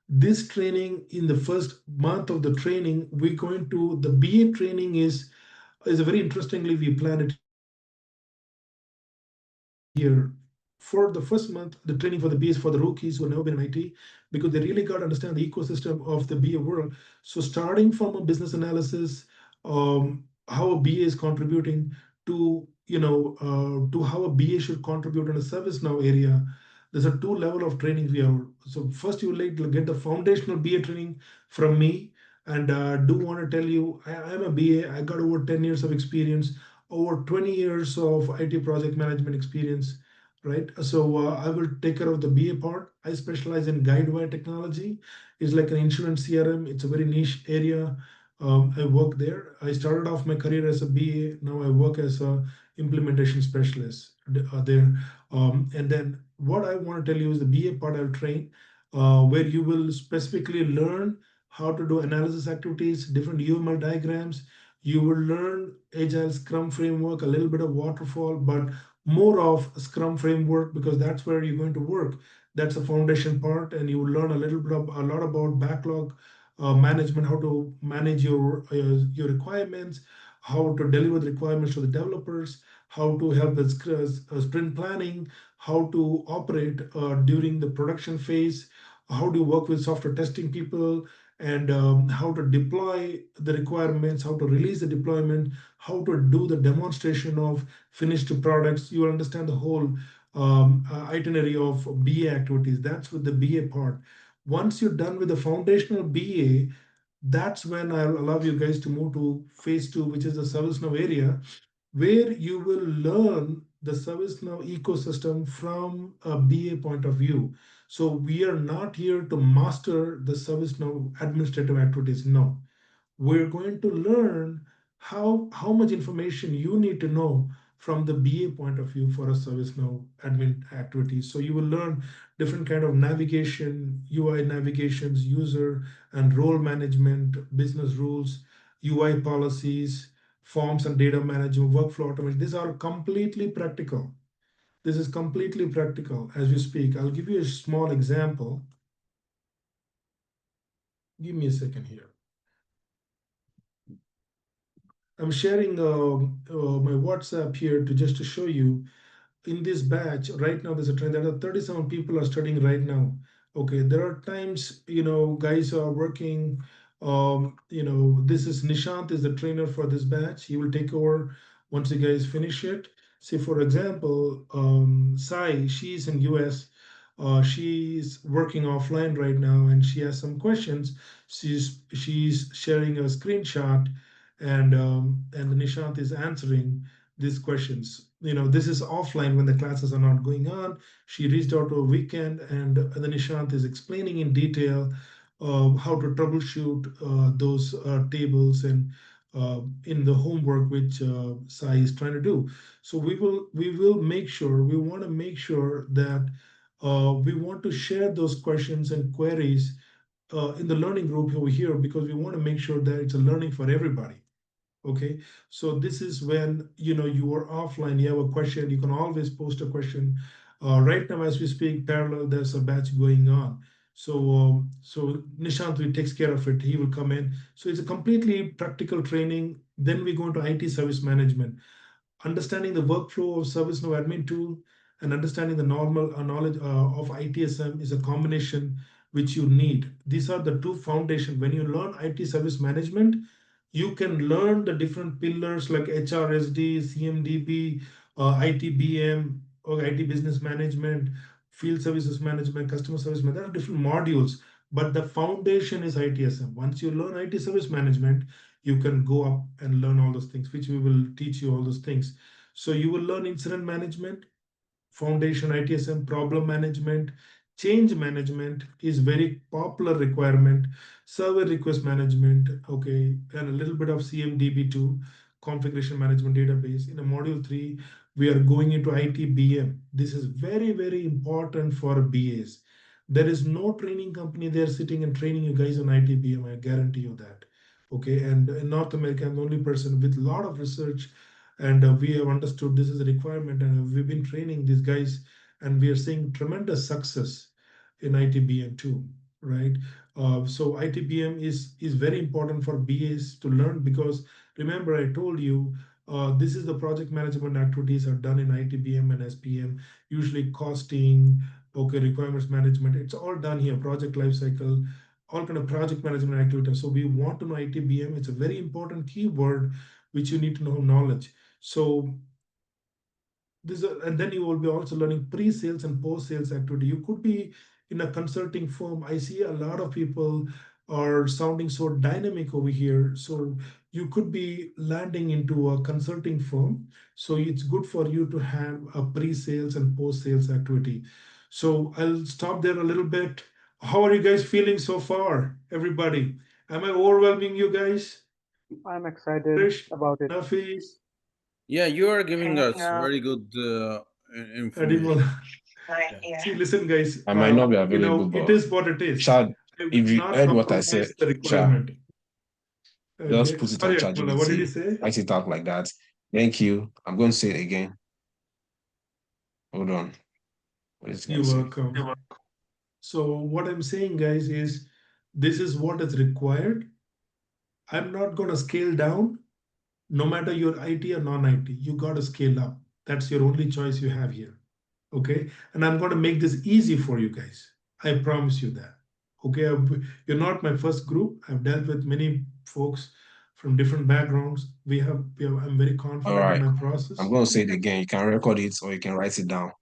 S1: this training in the first month of the training, we're going to the BA training is a very interestingly we plan it here. For the first month, the training for the BA is for the rookies who have never been in IT because they really got to understand the ecosystem of the BA world. So starting from a business analysis, how a BA is contributing to to how a BA should contribute in a ServiceNow area. There's a 2 level of training we have. So first you like to get the foundational BA training from me, and do want to tell you I'm a BA. I got over 10 years of experience, over 20 years of IT project management experience, right? So I will take care of the BA part. I specialize in Guidewire technology. It's like an insurance CRM. It's a very niche area. I work there. I started off my career as a BA. Now I work as a implementation specialist there. And then what I want to tell you is the BA part I'll train, where you will specifically learn how to do analysis activities, different UML diagrams. You will learn Agile Scrum framework, a little bit of waterfall, but more of Scrum framework because that's where you're going to work. That's the foundation part, and you will learn a lot about backlog management, how to manage your requirements, how to deliver the requirements to the developers, how to help with sprint planning, how to operate during the production phase, how do you work with software testing people, and how to deploy the requirements, how to release the deployment, how to do the demonstration of finished products. You will understand the whole itinerary of BA activities. That's with the BA part. Once you're done with the foundational BA, that's when I'll allow you guys to move to phase 2, which is the ServiceNow area, where you will learn the ServiceNow ecosystem from a BA point of view. So we are not here to master the ServiceNow administrative activities. No, we're going to learn how much information you need to know from the BA point of view for a ServiceNow admin activity. So you will learn different kind of navigation, UI navigations, user and role management, business rules, UI policies, forms and data management, workflow automation. These are completely practical. This is completely practical as we speak. I'll give you a small example. Give me a second here. I'm sharing my WhatsApp here to show you in this batch. Right now there's a trend. There are 37 people are studying right now. Okay, there are times, guys are working. This is Nishant is the trainer for this batch. He will take over once you guys finish it. Say for example, Sai, she's in US. She's working offline right now, and she has some questions. She's sharing a screenshot, and Nishant is answering these questions. This is offline when the classes are not going on. She reached out to a weekend, and the Nishant is explaining in detail how to troubleshoot those tables and in the homework which Sai is trying to do. So we will make sure, we want to make sure that we want to share those questions and queries in the learning group over here, because we want to make sure that it's a learning for everybody. Okay, so this is when you are offline, you have a question, you can always post a question. Right now as we speak, parallel, there's a batch going on. So Nishant will takes care of it. He will come in. So it's a completely practical training. Then we go into IT service management, understanding the workflow of ServiceNow admin tool, and understanding the normal knowledge of ITSM is a combination which you need. These are the two foundations. When you learn IT service management, you can learn the different pillars like HRSD, CMDB, ITBM, or IT business management, field services management, customer service management. There are different modules, but the foundation is ITSM. Once you learn IT service management, you can go up and learn all those things, which we will teach you all those things. So you will learn incident management, foundation ITSM, problem management, change management is very popular requirement, server request management, okay, and a little bit of CMDB2, configuration management database. In a module 3, we are going into ITBM. This is very, very important for BAs. There is no training company there sitting and training you guys on ITBM, I guarantee you that. Okay, and in North America, I'm the only person with a lot of research, and we have understood this is a requirement, and we've been training these guys, and we are seeing tremendous success in ITBM too, right? So ITBM is very important for BAs to learn, because remember I told you this is the project management activities are done in ITBM and SPM, usually costing, okay, requirements management. It's all done here, project lifecycle, all kind of project management activities. So we want to know ITBM. It's a very important keyword which you need to know knowledge. So this, and then you will be also learning pre-sales and post-sales activity. You could be in a consulting firm. I see a lot of people are sounding so dynamic over here. So you could be landing into a consulting firm. So it's good for you to have a pre-sales and post-sales activity. So I'll stop there a little bit. How are you guys feeling so far, everybody? Am I overwhelming you guys?
S8: I'm excited
S1: Krish,
S8: about it.
S1: Nafis,
S10: Yeah, you are giving us very good information.
S1: yeah. See, listen, guys.
S6: I might not be available,
S1: It
S6: but
S1: is what it is.
S6: Chad,
S1: I will
S6: if you
S1: not
S6: heard what I said,
S1: compromise the
S6: Chad,
S1: requirement.
S6: just
S1: Okay.
S6: put it on
S1: Sorry, Akmula, what did you
S6: ChatGPT,
S1: say?
S6: write it out like that. Thank you. I'm going to say it again. Hold on. What is it going
S1: You're
S6: to say?
S1: welcome. So what I'm saying, guys, is this is what is required. I'm not going to scale down. No matter your IT or non-IT, you got to scale up. That's your only choice you have here. Okay, and I'm going to make this easy for you guys. I promise you that. Okay, you're not my first group. I've dealt with many folks from different backgrounds. I'm very
S6: All
S1: confident in
S6: right.
S1: my process.
S6: I'm going to say it again. You can record it or you can write it down.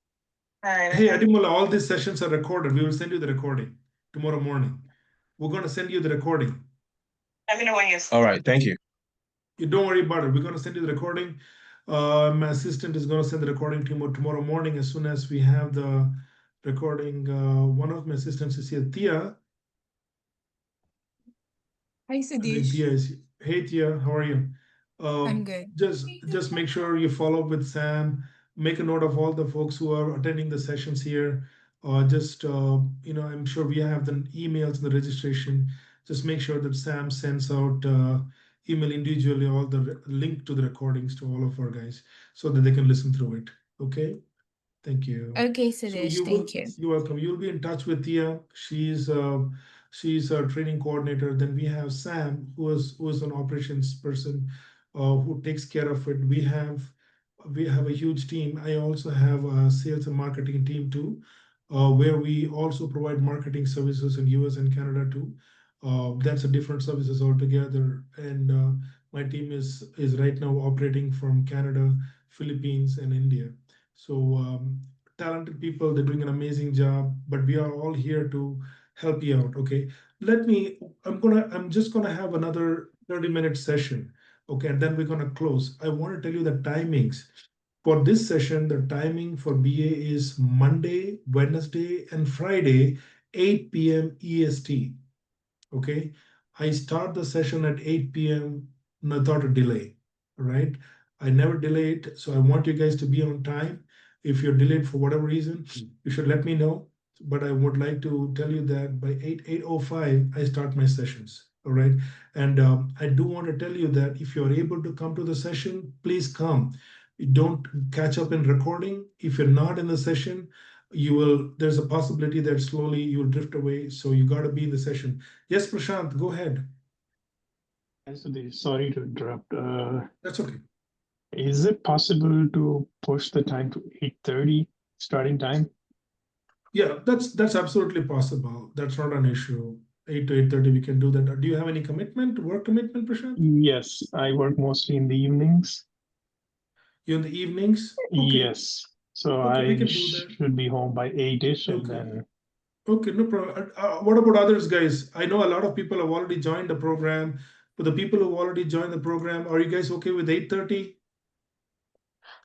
S1: Hey, Adimola, all these sessions are recorded. We will send you the recording tomorrow morning. We're going to send you the recording.
S6: Let me know when you're. All right. Thank you.
S1: You don't worry about it. We're going to send you the recording. My assistant is going to send the recording to you tomorrow morning as soon as we have the recording. One of my assistants is here, Tia.
S16: Hi,
S1: I think
S16: Sudesh.
S1: Tia is. Hey, Tia, how are you?
S16: I'm good.
S1: Just make sure you follow up with Sam. Make a note of all the folks who are attending the sessions here. I'm sure we have the emails and the registration. Just make sure that Sam sends out email individually all the link to the recordings to all of our guys so that they can listen through it. Okay. Thank you.
S16: Okay,
S1: So
S16: Sudesh, thank you.
S1: you're welcome. You'll be in touch with Tia. She's a training coordinator. Then we have Sam, who is an operations person, who takes care of it. We have a huge team. I also have a sales and marketing team too, where we also provide marketing services in US and Canada too. That's a different services altogether. And my team is right now operating from Canada, Philippines, and India. So talented people, they're doing an amazing job, but we are all here to help you out. Okay. I'm just gonna have another 30-minute session. Okay, and then we're gonna close. I want to tell you the timings. For this session, the timing for BA is Monday, Wednesday, and Friday, 8 p.m. EST. Okay, I start the session at 8 p.m. without a delay. Right, I never delay it, so I want you guys to be on time. If you're delayed for whatever reason, you should let me know. But I would like to tell you that by 8:05 I start my sessions. All right, and I do want to tell you that if you're able to come to the session, please come. You don't catch up in recording. If you're not in the session, there's a possibility that slowly you'll drift away, so you got to be in the session. Yes, Prashant, go ahead.
S11: Sudesh, sorry to interrupt.
S1: That's okay.
S11: Is it possible to push the time to 8:30 starting time?
S1: Yeah, that's absolutely possible. That's not an issue. 8 to 8:30, we can do that. Do you have any work commitment, Prashant?
S11: Yes, I work mostly in the evenings.
S1: You in the evenings?
S11: Okay. Yes. So
S1: okay, we
S11: I
S1: can do that.
S11: should be home by 8-ish, and
S1: Okay.
S11: then
S1: Okay, no problem. What about others, guys? I know a lot of people have already joined the program, but the people who already joined the program, are you guys okay with 8:30?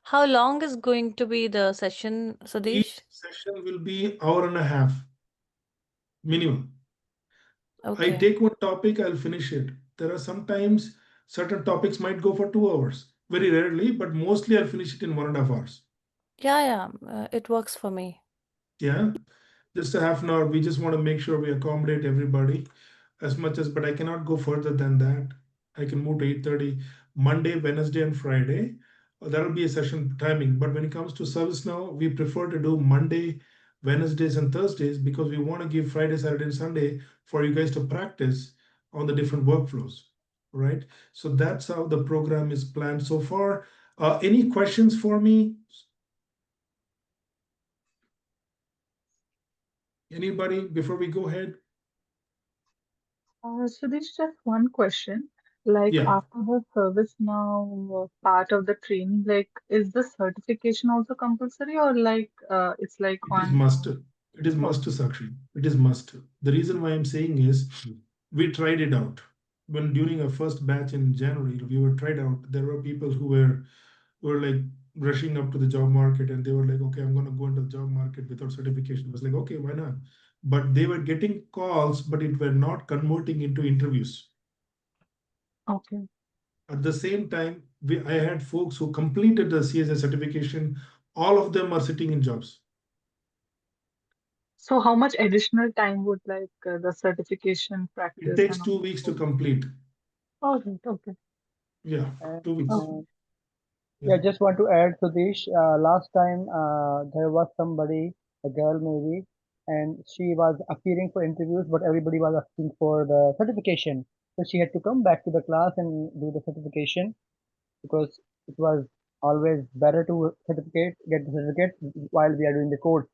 S3: How long is going to be the session,
S1: Each
S3: Sadish?
S1: session will be hour and a half minimum. I
S3: Okay.
S1: take one topic, I'll finish it. There are sometimes certain topics might go for 2 hours. Very rarely, but mostly I'll finish it in 1.5 hours.
S3: Yeah, it works for me.
S1: Yeah, just a half an hour. We just want to make sure we accommodate everybody as much as, but I cannot go further than that. I can move to 8:30 Monday, Wednesday, and Friday. That'll be a session timing. But when it comes to ServiceNow, we prefer to do Monday, Wednesdays, and Thursdays because we want to give Friday, Saturday, and Sunday for you guys to practice on the different workflows. Right. So that's how the program is planned so far. Any questions for me? Anybody before we go ahead?
S17: So there's just one question. Like
S1: Yeah.
S17: after the ServiceNow part of the training, like is the certification also compulsory or like it's like
S1: It is
S17: on
S1: must. It is must,
S17: okay.
S1: Sakshi. It is must. The reason why I'm saying is we tried it out. When during our first batch in January, we were tried out. There were people who were like rushing up to the job market and they were like, okay, I'm gonna go into the job market without certification. I was like, okay, why not? But they were getting calls, but it were not converting into interviews.
S17: Okay.
S1: At the same time, I had folks who completed the CSS certification. All of them are sitting in jobs.
S17: So how much additional time would like the certification
S1: It
S17: practice
S1: takes
S17: and
S1: 2 weeks to
S17: all?
S1: complete.
S17: All right, okay.
S1: Yeah, 2 weeks.
S17: Okay.
S8: Yeah, just want to add, Sudhish, last time there was somebody, a girl maybe, and she was appearing for interviews, but everybody was asking for the certification. So she had to come back to the class and do the certification because it was always better to get the certificate while we are doing the course,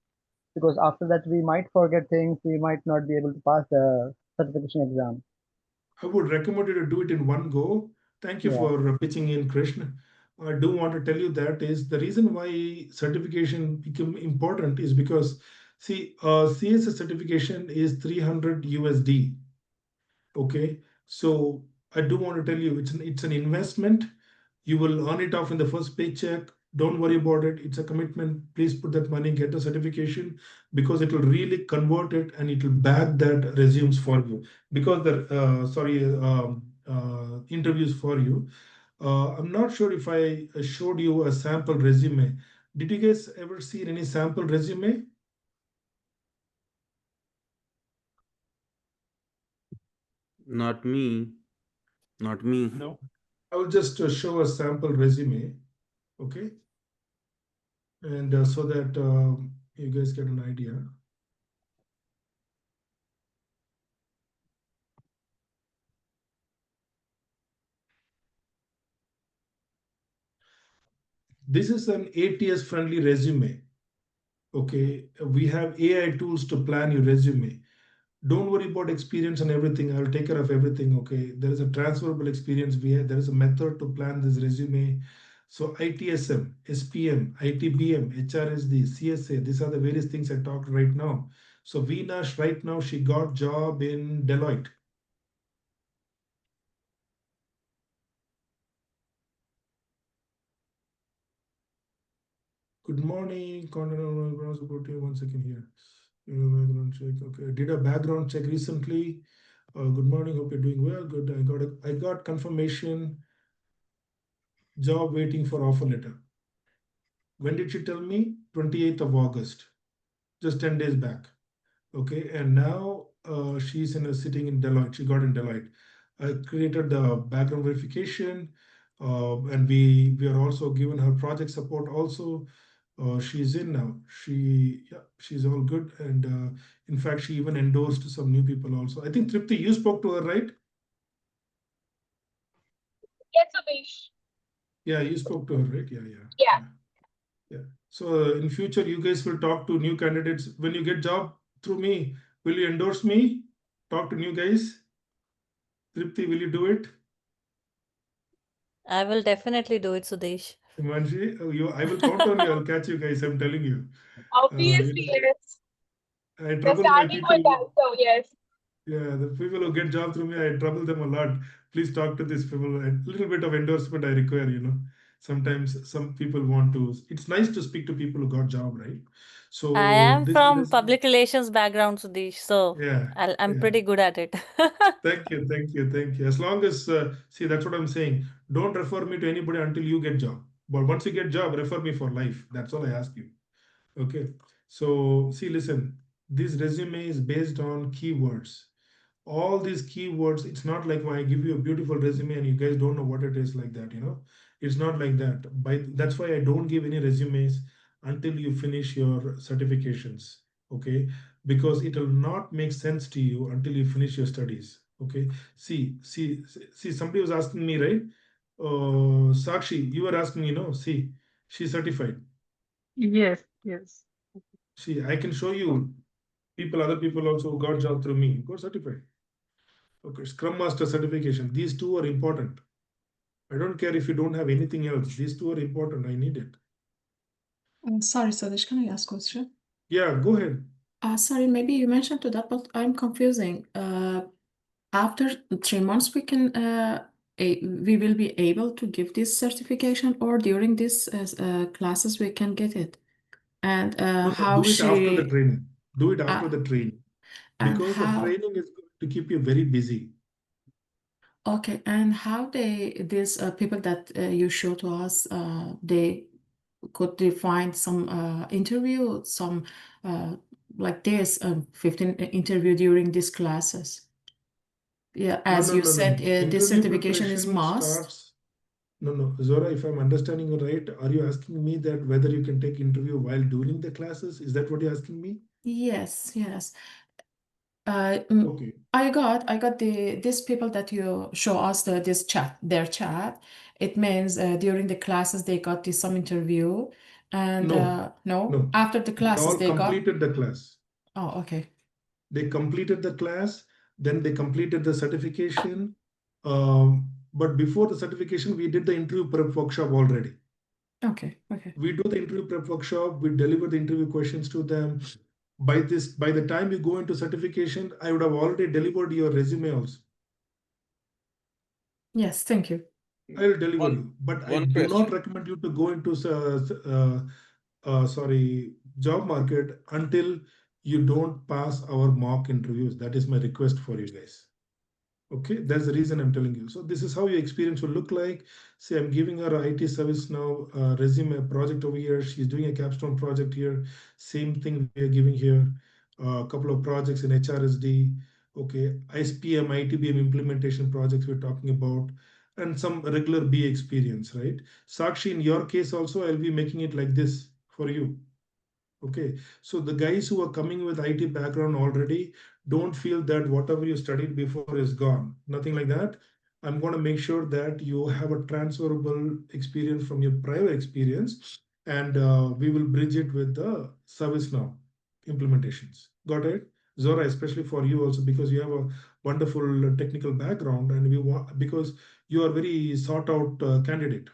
S8: because after that we might forget things, we might not be able to pass the certification exam.
S1: I would recommend you to do it in one go. Thank you
S8: Yeah.
S1: for pitching in, Krishna. I do want to tell you that is the reason why certification become important is because see, CSS certification is 300 USD. Okay, so I do want to tell you it's an investment. You will earn it off in the first paycheck. Don't worry about it. It's a commitment. Please put that money, get the certification, because it will really convert it and it will back that resumes for you. Because the interviews for you. I'm not sure if I showed you a sample resume. Did you guys ever see any sample resume?
S10: Not me. Not me.
S1: No. I will just show a sample resume. Okay. And so that you guys get an idea. This is an ATS friendly resume. Okay, we have AI tools to plan your resume. Don't worry about experience and everything. I'll take care of everything. Okay, there is a transferable experience. There is a method to plan this resume. So ITSM, SPM, ITBM, HRSD, CSA. These are the various things I talked right now. So Vinash right now she got job in Deloitte. Good morning. One second here. Background check. Okay. Did a background check recently. Good morning. Hope you're doing well. Good. I got confirmation. Job waiting for offer letter. When did she tell me? 28th of August. Just 10 days back. Okay. And now she's sitting in Deloitte. She got in Deloitte. I created the background verification. And we are also given her project support also. She's in now. She's all good, and in fact, she even endorsed some new people also. I think Tripti, you spoke to her, right?
S13: Yes, Sudesh.
S1: Yeah, you spoke to her, right? Yeah.
S13: Yeah.
S1: Yeah. So in future, you guys will talk to new candidates. When you get job through me, will you endorse me? Talk to new guys. Tripti, will you do it?
S3: I will definitely do it, Sudesh.
S1: Himanshi, I will count on you. I'll catch you guys. I'm telling you.
S13: Obviously, yes.
S1: I
S13: They're
S1: trouble my
S13: starting with
S1: people.
S13: us, so yes.
S1: Yeah, the people who get job through me, I trouble them a lot. Please talk to these people. A little bit of endorsement I require. Sometimes some people want to. It's nice to speak to people who got job, right?
S3: I
S1: So
S3: am
S1: this
S3: from
S1: is
S3: public relations background, Sudesh, so
S1: yeah,
S3: I'm
S1: yeah.
S3: pretty good at it.
S1: Thank you. As long as see, that's what I'm saying. Don't refer me to anybody until you get job. But once you get job, refer me for life. That's all I ask you. Okay. So see, listen. This resume is based on keywords. All these keywords, it's not like when I give you a beautiful resume and you guys don't know what it is like that. It's not like that. That's why I don't give any resumes until you finish your certifications. Okay, because it will not make sense to you until you finish your studies. Okay, see, somebody was asking me, right? Sakshi, you were asking me, no? See, she's certified.
S17: Yes, yes.
S1: See, I can show you other people also who got job through me, got certified. Okay, Scrum Master certification. These two are important. I don't care if you don't have anything else. These two are important. I need it.
S14: Sorry, Sadesh, can I ask a question?
S1: Yeah, go ahead.
S14: Sorry, maybe you mentioned to that, but I'm confusing. After 3 months, we will be able to give this certification, or during this classes we can get it. And
S1: No,
S14: how
S1: do it after the
S14: she
S1: training. Do it after
S14: uh,
S1: the training
S14: and
S1: because the
S14: how
S1: training is going to keep you very busy.
S14: okay, and how these people that you show to us, they find some interview, some like this 15 interview during these classes. Yeah,
S1: No,
S14: as
S1: no,
S14: you
S1: no, no,
S14: said,
S1: no.
S14: this
S1: Interview
S14: certification is
S1: preparation
S14: must.
S1: starts. No, Zora, if I'm understanding you right, are you asking me that whether you can take interview while doing the classes? Is that what you're asking me?
S14: Yes, yes.
S1: Okay.
S14: I got these people that you show us their chat. It means during the classes they got some interview, and
S1: No,
S14: no,
S1: no.
S14: after the
S1: They
S14: classes
S1: all
S14: they got.
S1: completed the class.
S14: Oh, okay.
S1: They completed the class, then they completed the certification. But before the certification, we did the interview prep workshop already.
S14: Okay.
S1: We do the interview prep workshop, we deliver the interview questions to them. By the time you go into certification, I would have already delivered your resume also.
S14: Yes, thank you.
S1: I will deliver you, but I
S10: One
S1: do not
S10: question.
S1: recommend you to go into job market until you don't pass our mock interviews. That is my request for you guys. Okay, that's the reason I'm telling you. So this is how your experience will look like. Say I'm giving her a IT service now resume project over here. She's doing a capstone project here. Same thing we are giving here. A couple of projects in HRSD. Okay, ISPM, ITBM implementation projects we're talking about, and some regular B experience, right? Sakshi, in your case also, I'll be making it like this for you. Okay, so the guys who are coming with IT background already, don't feel that whatever you studied before is gone. Nothing like that. I'm going to make sure that you have a transferable experience from your prior experience, and we will bridge it with the ServiceNow implementations. Got it? Zora, especially for you also, because you have a wonderful technical background, and we want because you are very sought out candidate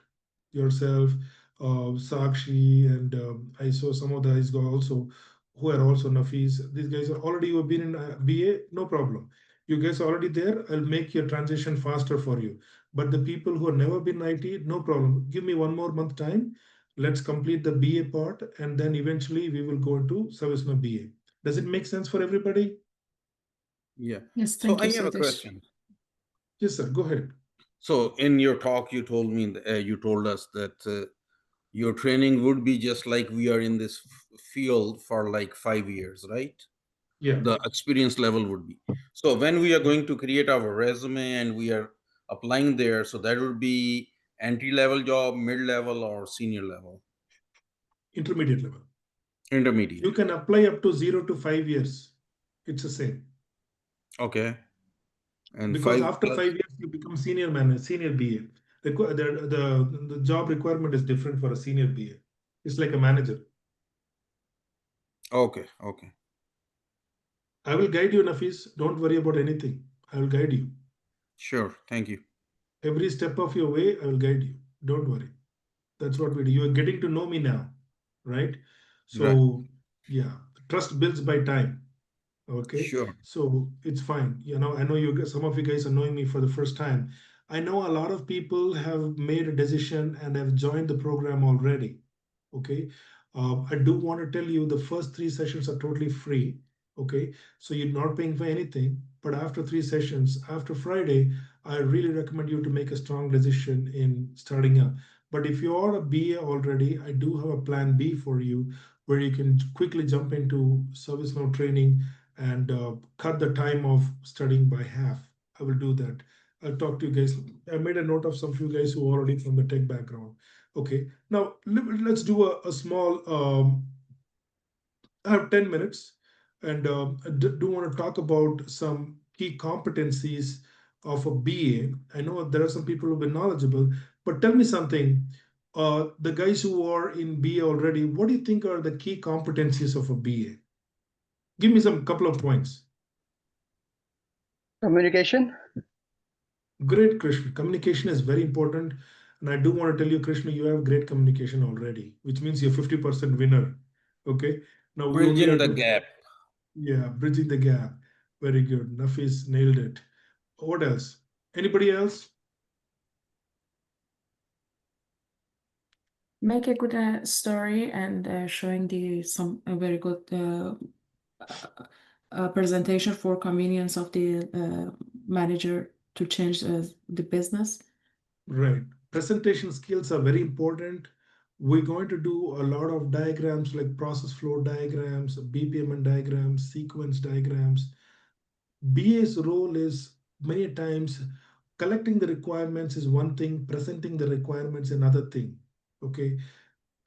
S1: yourself, Sakshi, and I saw some of the guys go also who are also Nafis. These guys are already you have been in BA, no problem. You guys are already there. I'll make your transition faster for you. But the people who have never been IT, no problem. Give me 1 more month time. Let's complete the BA part, and then eventually we will go into ServiceNow BA. Does it make sense for everybody?
S10: Yeah.
S14: Yes,
S10: So
S14: thank
S10: I
S14: you,
S10: have a
S14: Satish.
S10: question.
S1: Yes, sir. Go ahead.
S10: So in your talk, you told me, you told us that your training would be just like we are in this field for like 5 years, right?
S1: Yeah.
S10: The experience level would be. So when we are going to create our resume and we are applying there, so that would be entry-level job, mid-level, or senior level?
S1: Intermediate level.
S10: Intermediate.
S1: You can apply up to 0 to 5 years. It's the same.
S10: Okay. And
S1: Because
S10: 5
S1: after
S10: plus.
S1: 5 years, you become senior manager, senior BA. The job requirement is different for a senior BA. It's like a manager.
S10: Okay. Okay.
S1: I will guide you, Nafis. Don't worry about anything. I will guide you.
S10: Sure. Thank you.
S1: Every step of your way, I will guide you. Don't worry. That's what we do. You are getting to know me now, right?
S10: Right.
S1: So, yeah, trust builds by time. Okay,
S10: Sure.
S1: so it's fine. I know some of you guys are knowing me for the first time. I know a lot of people have made a decision and have joined the program already. Okay, I do want to tell you the first 3 sessions are totally free. Okay, so you're not paying for anything. But after 3 sessions, after Friday, I really recommend you to make a strong decision in starting up. But if you are a BA already, I do have a plan B for you where you can quickly jump into ServiceNow training and cut the time of studying by half. I will do that. I'll talk to you guys. I made a note of some few guys who are already from the tech background. Okay, now let's do a small. I have 10 minutes, and I do want to talk about some key competencies of a BA. I know there are some people who've been knowledgeable, but tell me something. The guys who are in BA already, what do you think are the key competencies of a BA? Give me some couple of points.
S8: Communication.
S1: Great, Krishna. Communication is very important. And I do want to tell you, Krishna, you have great communication already, which means you're 50% winner. Okay. Now we only
S10: Bridging
S1: have
S10: the
S1: to,
S10: gap.
S1: yeah, bridging the gap. Very good. Nafis nailed it. What else? Anybody else?
S14: Make a good story and showing some very good presentation for convenience of the manager to change the business.
S1: Right. Presentation skills are very important. We're going to do a lot of diagrams like process flow diagrams, BPMN diagrams, sequence diagrams. BA's role is many times collecting the requirements is one thing, presenting the requirements another thing. Okay,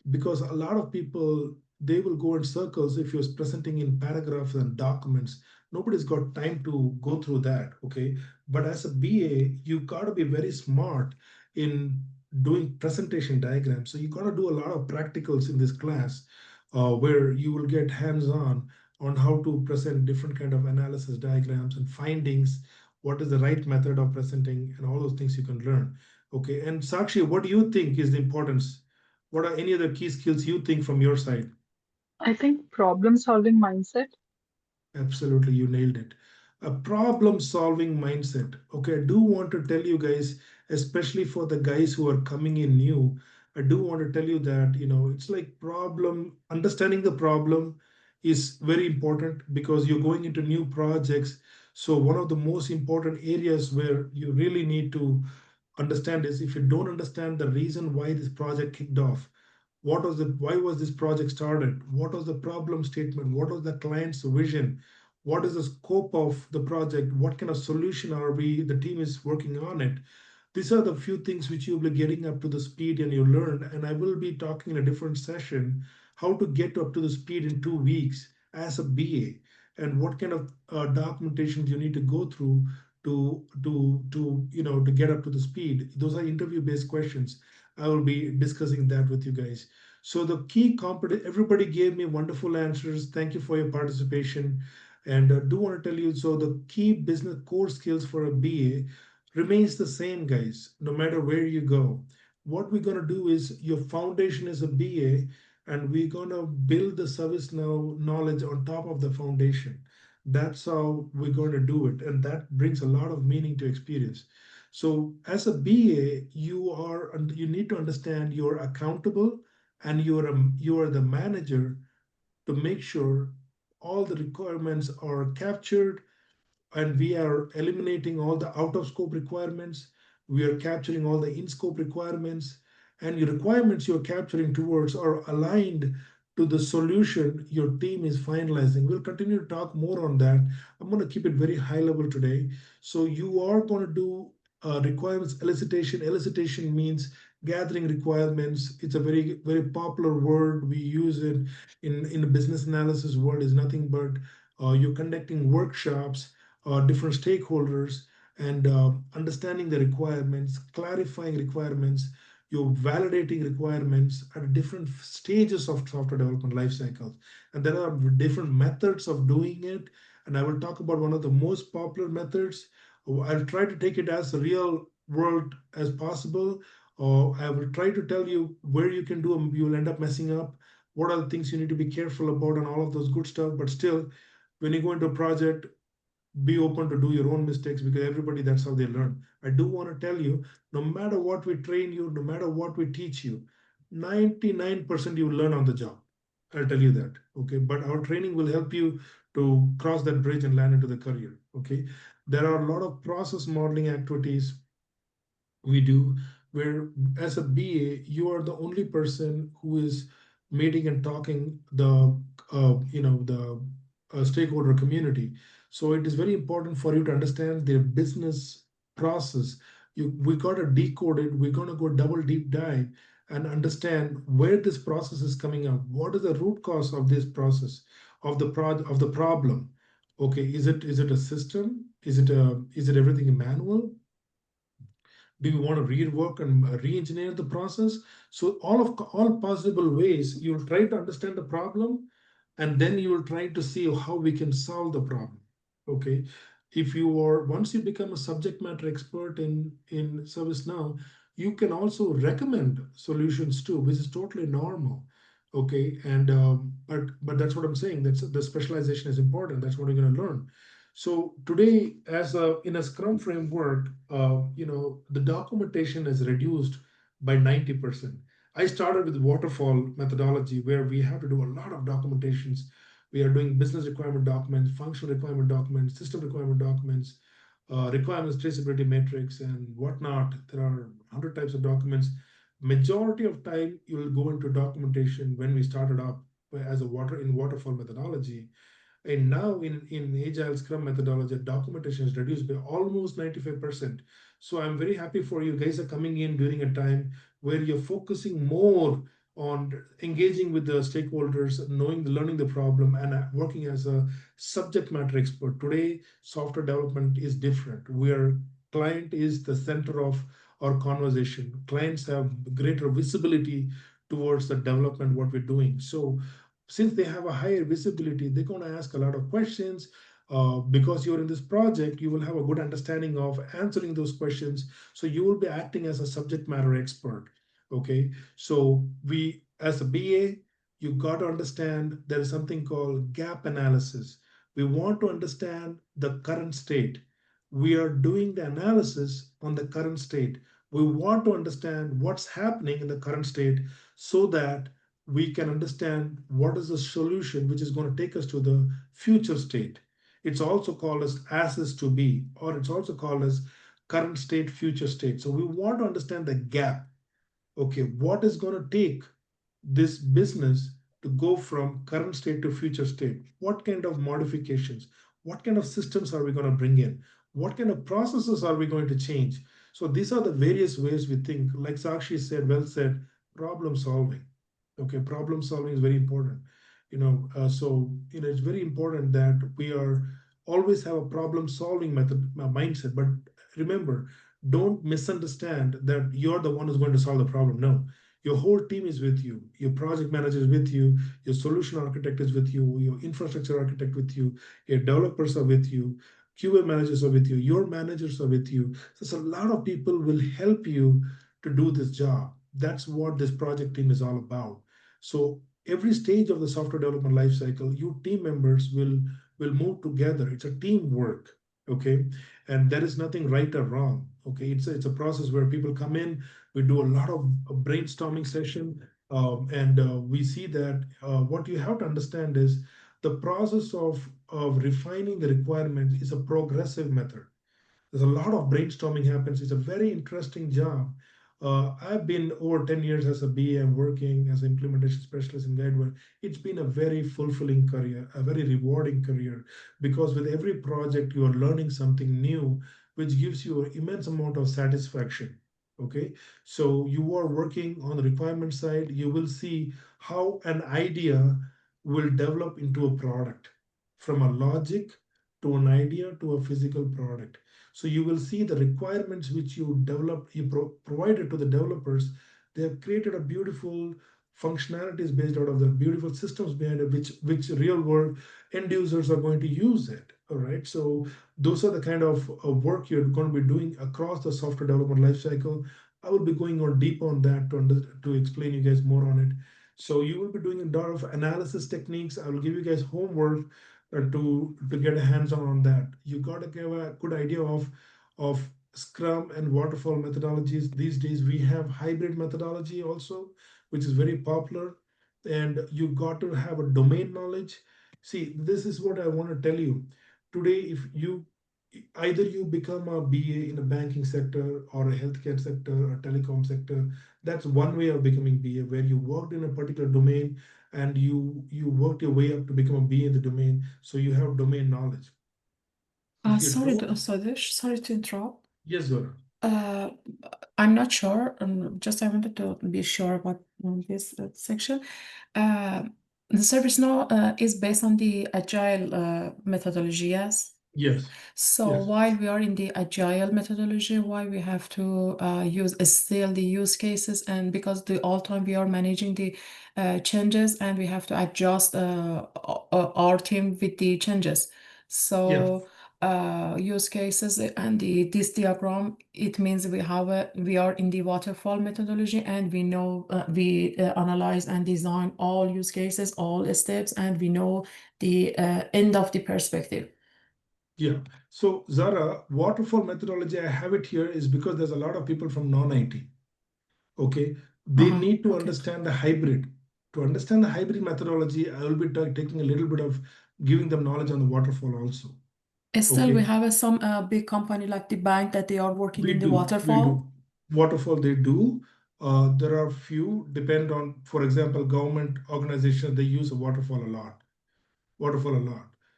S1: because a lot of people they will go in circles if you're presenting in paragraphs and documents. Nobody's got time to go through that, okay? But as a BA, you got to be very smart in doing presentation diagrams. So you got to do a lot of practicals in this class where you will get hands-on how to present different kind of analysis diagrams and findings, what is the right method of presenting, and all those things you can learn. Okay, and Sakshi, what do you think is the importance? What are any other key skills you think from your side?
S17: I think problem-solving mindset.
S1: Absolutely, you nailed it. A problem-solving mindset. Okay, I do want to tell you guys, especially for the guys who are coming in new, I do want to tell you that, it's like understanding the problem is very important because you're going into new projects. So one of the most important areas where you really need to understand is if you don't understand the reason why this project kicked off, why was this project started, what was the problem statement, what was the client's vision, what is the scope of the project, what kind of solution are we the team is working on it. These are the few things which you'll be getting up to the speed and you learn. And I will be talking in a different session how to get up to the speed in 2 weeks as a BA and what kind of documentation you need to go through to get up to the speed. Those are interview based questions. I will be discussing that with you guys. So the key competent, everybody gave me wonderful answers. Thank you for your participation. And do want to tell you, so the key business core skills for a BA remains the same, guys, no matter where you go. What we're going to do is your foundation is a BA, and we're going to build the ServiceNow knowledge on top of the foundation. That's how we're going to do it. And that brings a lot of meaning to experience. So as a BA, you need to understand you're accountable and you are the manager to make sure all the requirements are captured and we are eliminating all the out of scope requirements. We are capturing all the in scope requirements, and your requirements you're capturing towards are aligned to the solution your team is finalizing. We'll continue to talk more on that. I'm going to keep it very high level today. So you are going to do requirements elicitation. Elicitation means gathering requirements. It's a very, very popular word. We use it in the business analysis world is nothing but you're conducting workshops, different stakeholders, and understanding the requirements, clarifying requirements, you're validating requirements at different stages of software development life cycles. And there are different methods of doing it. And I will talk about one of the most popular methods. I'll try to take it as real world as possible. I will try to tell you where you can do them. You'll end up messing up. What are the things you need to be careful about and all of those good stuff. But still, when you go into a project, be open to do your own mistakes because everybody, that's how they learn. I do want to tell you, no matter what we train you, no matter what we teach you, 99% you will learn on the job. I'll tell you that. Okay. But our training will help you to cross that bridge and land into the career. Okay. There are a lot of process modeling activities we do where as a BA, you are the only person who is meeting and talking the stakeholder community. So it is very important for you to understand their business process. We got to decode it. We're going to go double deep dive and understand where this process is coming up. What is the root cause of this process of the problem? Okay, is it a system? Is it everything manual? Do you want to rework and re-engineer the process? So all possible ways you'll try to understand the problem, and then you will try to see how we can solve the problem. Okay, if you are once you become a subject matter expert in ServiceNow, you can also recommend solutions too, which is totally normal. Okay, and but that's what I'm saying. That's the specialization is important. That's what you're going to learn. So today, in a Scrum framework, the documentation is reduced by 90%. I started with waterfall methodology where we have to do a lot of documentations. We are doing business requirement documents, functional requirement documents, system requirement documents, requirements traceability matrix, and whatnot. There are 100 types of documents. Majority of time, you will go into documentation when we started up as waterfall methodology. And now in Agile Scrum methodology, documentation is reduced by almost 95%. So I'm very happy for you guys are coming in during a time where you're focusing more on engaging with the stakeholders, learning the problem, and working as a subject matter expert. Today, software development is different. Where client is the center of our conversation. Clients have greater visibility towards the development what we're doing. So since they have a higher visibility, they're going to ask a lot of questions. Because you're in this project, you will have a good understanding of answering those questions. So you will be acting as a subject matter expert. Okay, so we as a BA, you got to understand there is something called gap analysis. We want to understand the current state. We are doing the analysis on the current state. We want to understand what's happening in the current state so that we can understand what is the solution which is going to take us to the future state. It's also called as is to be, or it's also called as current state, future state. So we want to understand the gap. Okay, what is going to take this business to go from current state to future state? What kind of modifications? What kind of systems are we going to bring in? What kind of processes are we going to change? So these are the various ways we think. Like Sakshi said, well said, problem solving. Okay, problem solving is very important. It's very important that we are always have a problem solving method mindset. But remember, don't misunderstand that you're the one who's going to solve the problem. No, your whole team is with you. Your project manager is with you. Your solution architect is with you. Your infrastructure architect with you. Your developers are with you. QA managers are with you. Your managers are with you. So a lot of people will help you to do this job. That's what this project team is all about. So every stage of the software development lifecycle, you team members will move together. It's a teamwork, okay? And there is nothing right or wrong, okay? It's a process where people come in. We do a lot of brainstorming session, and we see that what you have to understand is the process of refining the requirements is a progressive method. There's a lot of brainstorming happens. It's a very interesting job. I've been over 10 years as a BA. I'm working as an implementation specialist in Guidewire. It's been a very fulfilling career, a very rewarding career, because with every project you are learning something new, which gives you an immense amount of satisfaction. Okay, so you are working on the requirement side, you will see how an idea will develop into a product, from a logic to an idea to a physical product. So you will see the requirements which you develop, provided to the developers. They have created a beautiful functionalities based out of the beautiful systems behind it, which real world end users are going to use it. All right. So those are the kind of work you're going to be doing across the software development lifecycle. I will be going on deep on that to explain you guys more on it. So you will be doing a lot of analysis techniques. I will give you guys homework to get a hands-on on that. You got to give a good idea of Scrum and waterfall methodologies. These days we have hybrid methodology also, which is very popular. And you got to have a domain knowledge. See, this is what I want to tell you. Today, if you either you become a BA in a banking sector or a healthcare sector or telecom sector, that's one way of becoming BA, where you worked in a particular domain and you worked your way up to become a BA in the domain, so you have domain knowledge. If you
S14: Sorry,
S1: don't,
S14: Swadesh, sorry to interrupt.
S1: yes, Zora.
S14: I'm not sure. Just I wanted to be sure about this section. The ServiceNow is based on the agile methodology, yes?
S1: Yes.
S14: So
S1: Yes.
S14: while we are in the agile methodology, why we have to use still the use cases, and because the all time we are managing the changes and we have to adjust our team with the changes. So use cases and this diagram, it means we are in the waterfall methodology, and we know we analyze and design all use cases, all steps, and we know the end of the perspective.
S1: Yeah. So Zara, waterfall methodology, I have it here is because there's a lot of people from non-IT. Okay. They need to understand the hybrid. To understand the hybrid methodology, I will be taking a little bit of giving them knowledge on the waterfall also.
S14: Still, we have some big company like the bank that they are working in the
S1: We
S14: waterfall.
S1: do. Waterfall, they do. There are few, depend on, for example, government organizations, they use a waterfall a lot.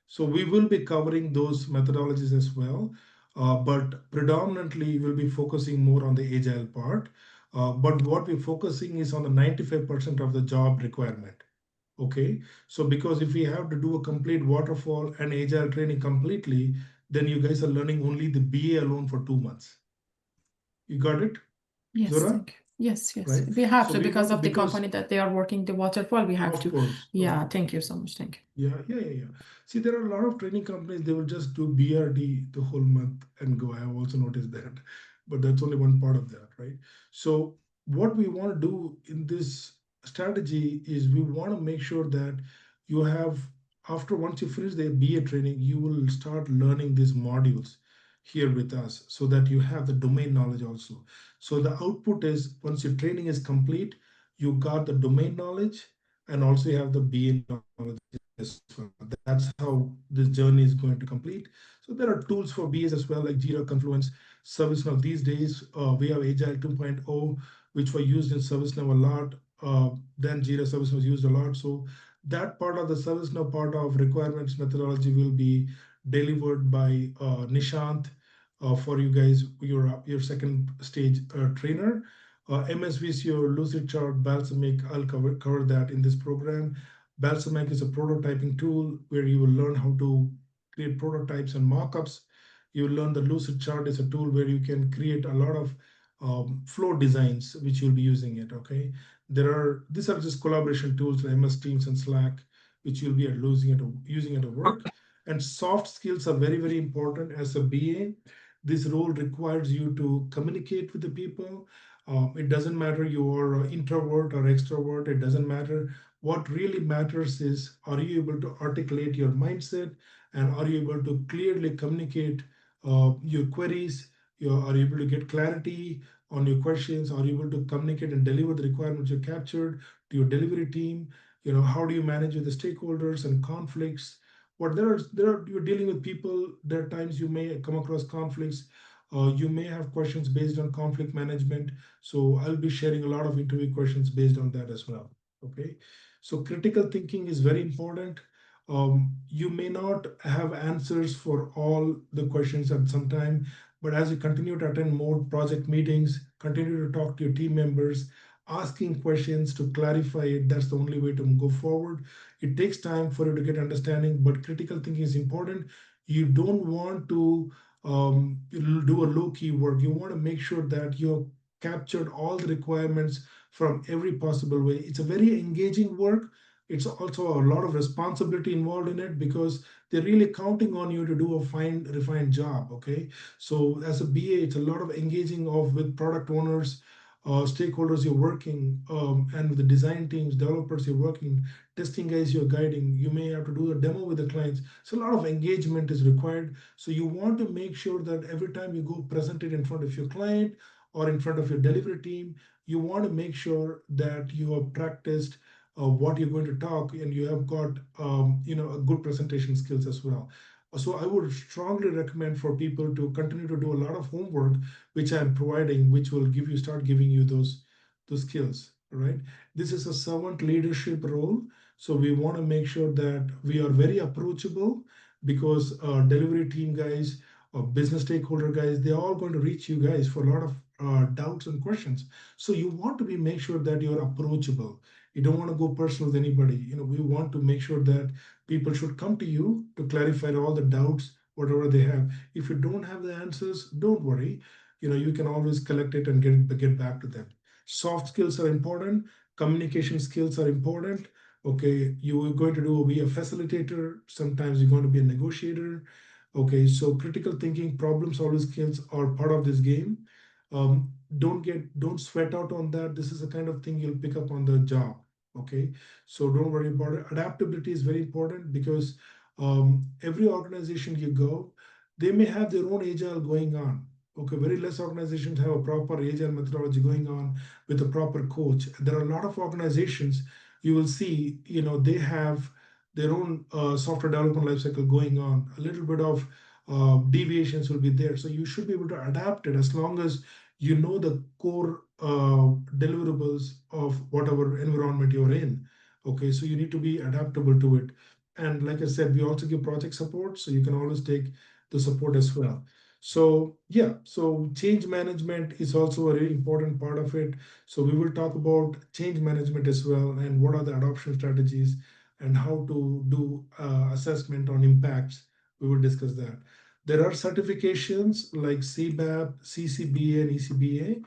S1: So we will be covering those methodologies as well. But predominantly we'll be focusing more on the agile part. But what we're focusing is on the 95% of the job requirement. Okay, so because if we have to do a complete waterfall and agile training completely, then you guys are learning only the BA alone for 2 months. You got it,
S14: Yes,
S1: Zora?
S14: thank you. Yes,
S1: Right.
S14: We have
S1: So
S14: to
S1: we
S14: because
S1: want
S14: of the
S1: because
S14: company that they are working the waterfall. We have
S1: of
S14: to.
S1: course.
S14: Yeah, thank you so much. Thank you.
S1: Yeah. See, there are a lot of training companies, they will just do BRD the whole month and go. I have also noticed that, but that's only one part of that, right? So what we want to do in this strategy is we want to make sure that you have, after once you finish the BA training, you will start learning these modules here with us so that you have the domain knowledge also. So the output is once your training is complete, you got the domain knowledge and also you have the BA knowledge as well. That's how this journey is going to complete. So there are tools for BAs as well, like Jira, Confluence, ServiceNow. These days, we have Agile 2.0, which were used in ServiceNow a lot. Then Jira Service was used a lot. So that part of the ServiceNow part of requirements methodology will be delivered by Nishant for you guys, your second stage trainer. MSVCO, Lucidchart, Balsamiq, I'll cover that in this program. Balsamiq is a prototyping tool where you will learn how to create prototypes and mockups. You will learn the Lucidchart is a tool where you can create a lot of flow designs, which you'll be using it. Okay, these are just collaboration tools like MS Teams and Slack, which you'll be using at work. And soft skills are very, very important as a BA. This role requires you to communicate with the people. It doesn't matter you are an introvert or extrovert. It doesn't matter. What really matters is, are you able to articulate your mindset, and are you able to clearly communicate your queries? Are you able to get clarity on your questions? Are you able to communicate and deliver the requirements you captured to your delivery team? How do you manage with the stakeholders and conflicts? You're dealing with people. There are times you may come across conflicts. You may have questions based on conflict management. So I'll be sharing a lot of interview questions based on that as well. Okay. So critical thinking is very important. You may not have answers for all the questions at some time, but as you continue to attend more project meetings, continue to talk to your team members, asking questions to clarify it, that's the only way to go forward. It takes time for you to get understanding, but critical thinking is important. You don't want to do a low-key work. You want to make sure that you have captured all the requirements from every possible way. It's a very engaging work. It's also a lot of responsibility involved in it because they're really counting on you to do a fine, refined job. Okay, so as a BA, it's a lot of engaging with product owners, stakeholders you're working, and with the design teams, developers you're working, testing guys you're guiding. You may have to do a demo with the clients. So a lot of engagement is required. So you want to make sure that every time you go present it in front of your client or in front of your delivery team, you want to make sure that you have practiced what you're going to talk and you have got a good presentation skills as well. So I would strongly recommend for people to continue to do a lot of homework, which I'm providing, which will start giving you those skills. Right. This is a servant leadership role. So we want to make sure that we are very approachable because delivery team guys or business stakeholder guys, they're all going to reach you guys for a lot of doubts and questions. So you want to make sure that you're approachable. You don't want to go personal with anybody. We want to make sure that people should come to you to clarify all the doubts, whatever they have. If you don't have the answers, don't worry. You can always collect it and get back to them. Soft skills are important. Communication skills are important. Okay, you're going to be a facilitator. Sometimes you're going to be a negotiator. Okay, so critical thinking, problem solving skills are part of this game. Don't sweat out on that. This is the kind of thing you'll pick up on the job. Okay, so don't worry about it. Adaptability is very important because every organization you go, they may have their own agile going on. Okay, very less organizations have a proper agile methodology going on with a proper coach. There are a lot of organizations you will see, they have their own software development lifecycle going on. A little bit of deviations will be there. So you should be able to adapt it as long as you know the core deliverables of whatever environment you're in. Okay, so you need to be adaptable to it. And like I said, we also give project support, so you can always take the support as well. So yeah, so change management is also a very important part of it. So we will talk about change management as well, and what are the adoption strategies, and how to do assessment on impacts. We will discuss that. There are certifications like CBAP, CCBA, and ECBA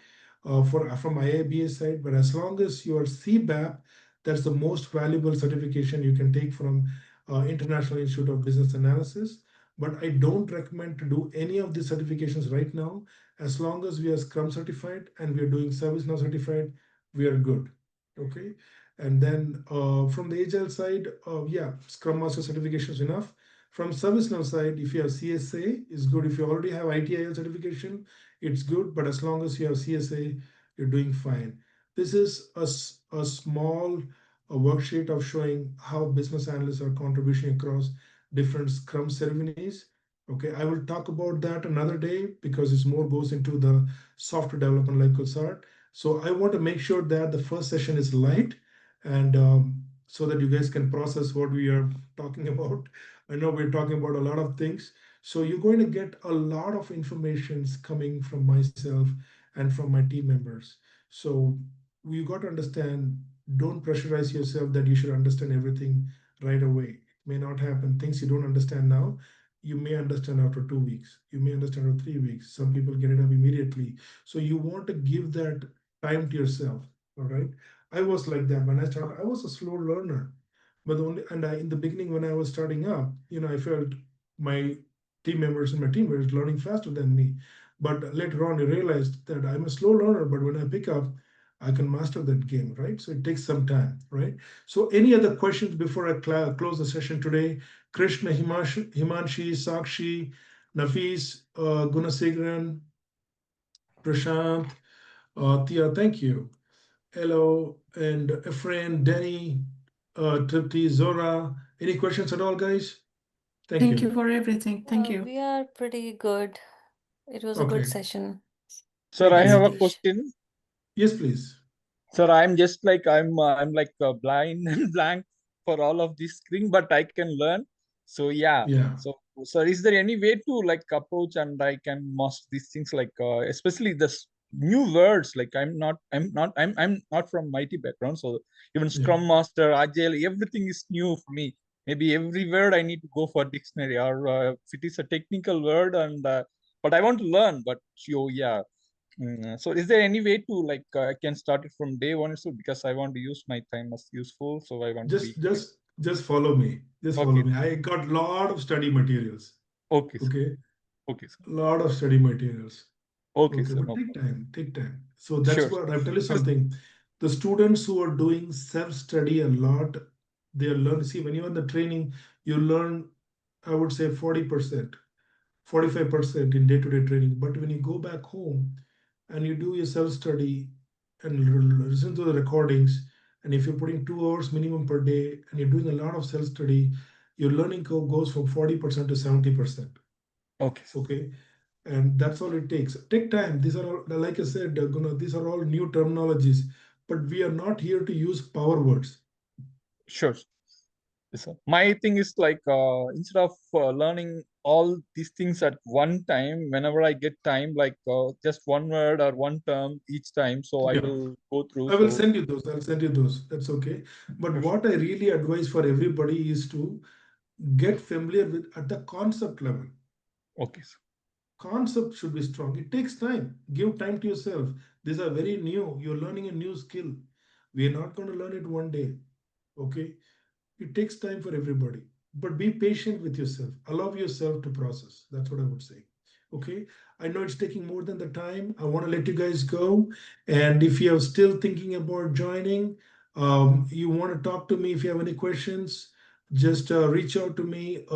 S1: from IIBA side, but as long as you are CBAP, that's the most valuable certification you can take from International Institute of Business Analysis. But I don't recommend to do any of these certifications right now. As long as we are Scrum certified and we are doing ServiceNow certified, we are good. Okay. And then from the Agile side, yeah, Scrum Master certification is enough. From ServiceNow side, if you have CSA, it's good. If you already have ITIL certification, it's good. But as long as you have CSA, you're doing fine. This is a small worksheet of showing how business analysts are contributing across different Scrum ceremonies. Okay, I will talk about that another day because it's more goes into the software development like Kutsart. So I want to make sure that the first session is light, and so that you guys can process what we are talking about. I know we're talking about a lot of things. So you're going to get a lot of informations coming from myself and from my team members. So you got to understand, don't pressurize yourself that you should understand everything right away. May not happen. Things you don't understand now, you may understand after 2 weeks. You may understand after 3 weeks. Some people get it up immediately. So you want to give that time to yourself. All right. I was like that when I started. I was a slow learner, but in the beginning when I was starting up, I felt my team members and my team were learning faster than me. But later on, I realized that I'm a slow learner. But when I pick up, I can master that game, right? So it takes some time, right? So any other questions before I close the session today? Krishna, Himanshi, Sakshi, Nafis, Gunasegaran, Prashant, Tia, thank you. Hello, and Efrain, Danny, Tripti, Zora. Any questions at all, guys? Thank
S14: Thank you
S1: you.
S14: for everything. Thank you.
S3: We are pretty good. It was a good
S1: Okay.
S3: session.
S4: Sir,
S1: Thank
S4: I
S1: you.
S4: have a
S3: Satish.
S4: question.
S1: Yes, please.
S4: Sir, I'm just like I'm like blind and blank for all of this screen, but I can learn. So yeah.
S1: Yeah.
S4: So sir, is there any way to like approach and I can master these things like especially this new words? Like I'm not from IT background, so even
S1: Yeah.
S4: Scrum Master, Agile, everything is new for me. Maybe every word I need to go for dictionary, or if it is a technical word, and but I want to learn. But yeah. So is there any way to like I can start it from day one itself, because I want to use my time as useful, so I want to be
S1: Just follow me. Just follow
S4: okay.
S1: me. I got lot of study materials.
S4: Okay, sir.
S1: Okay.
S4: Okay, sir.
S1: Lot of study materials.
S4: Okay,
S1: Okay,
S4: sir.
S1: but
S4: No
S1: take
S4: problem.
S1: time, take time. So that's
S4: Sure.
S1: what I'll tell you
S4: Because
S1: something. The students who are doing self-study a lot, they learn. See, when you're in the training, you learn, I would say 40%, 45% in day-to-day training. But when you go back home and you do your self-study and listen to the recordings, and if you're putting 2 hours minimum per day and you're doing a lot of self-study, your learning curve goes from 40% to 70%.
S4: okay.
S1: Okay, and that's all it takes. Take time. These are all, like I said, these are all new terminologies, but we are not here to use power words.
S4: Sure. Yes, sir. My thing is like instead of learning all these things at one time, whenever I get time, like just one word or one term each time, so I
S1: Yeah,
S4: will go through.
S1: I will
S4: So
S1: send you those. I'll send you those. That's okay. But
S4: sure.
S1: what I really advise for everybody is to get familiar with at the concept level.
S4: Okay, sir.
S1: Concept should be strong. It takes time. Give time to yourself. These are very new. You're learning a new skill. We are not going to learn it one day. Okay. It takes time for everybody, but be patient with yourself. Allow yourself to process. That's what I would say. Okay. I know it's taking more than the time. I want to let you guys go. And if you are still thinking about joining, you want to talk to me, if you have any questions, just reach out to me.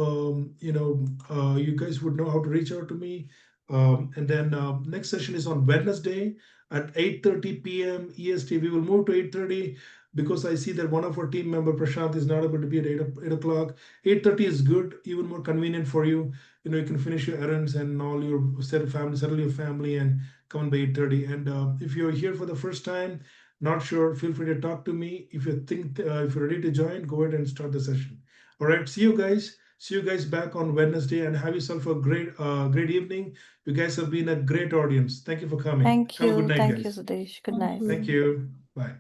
S1: You guys would know how to reach out to me. And then next session is on Wednesday at 8:30 p.m. EST. We will move to 8:30 because I see that one of our team member Prashant is not able to be at 8 o'clock. 8:30 is good, even more convenient for you. You can finish your errands and all your settle your family, and come on by 8:30. And if you're here for the first time, not sure, feel free to talk to me. If you think if you're ready to join, go ahead and start the session. All right, see you guys. See you guys back on Wednesday, and have yourself a great evening. You guys have been a great audience. Thank you for coming.
S3: Thank
S1: Have a good
S3: you.
S1: night,
S3: Thank you,
S1: guys.
S3: Sudesh. Good
S17: Thank
S3: night.
S1: Thank
S17: you.
S1: you. Bye.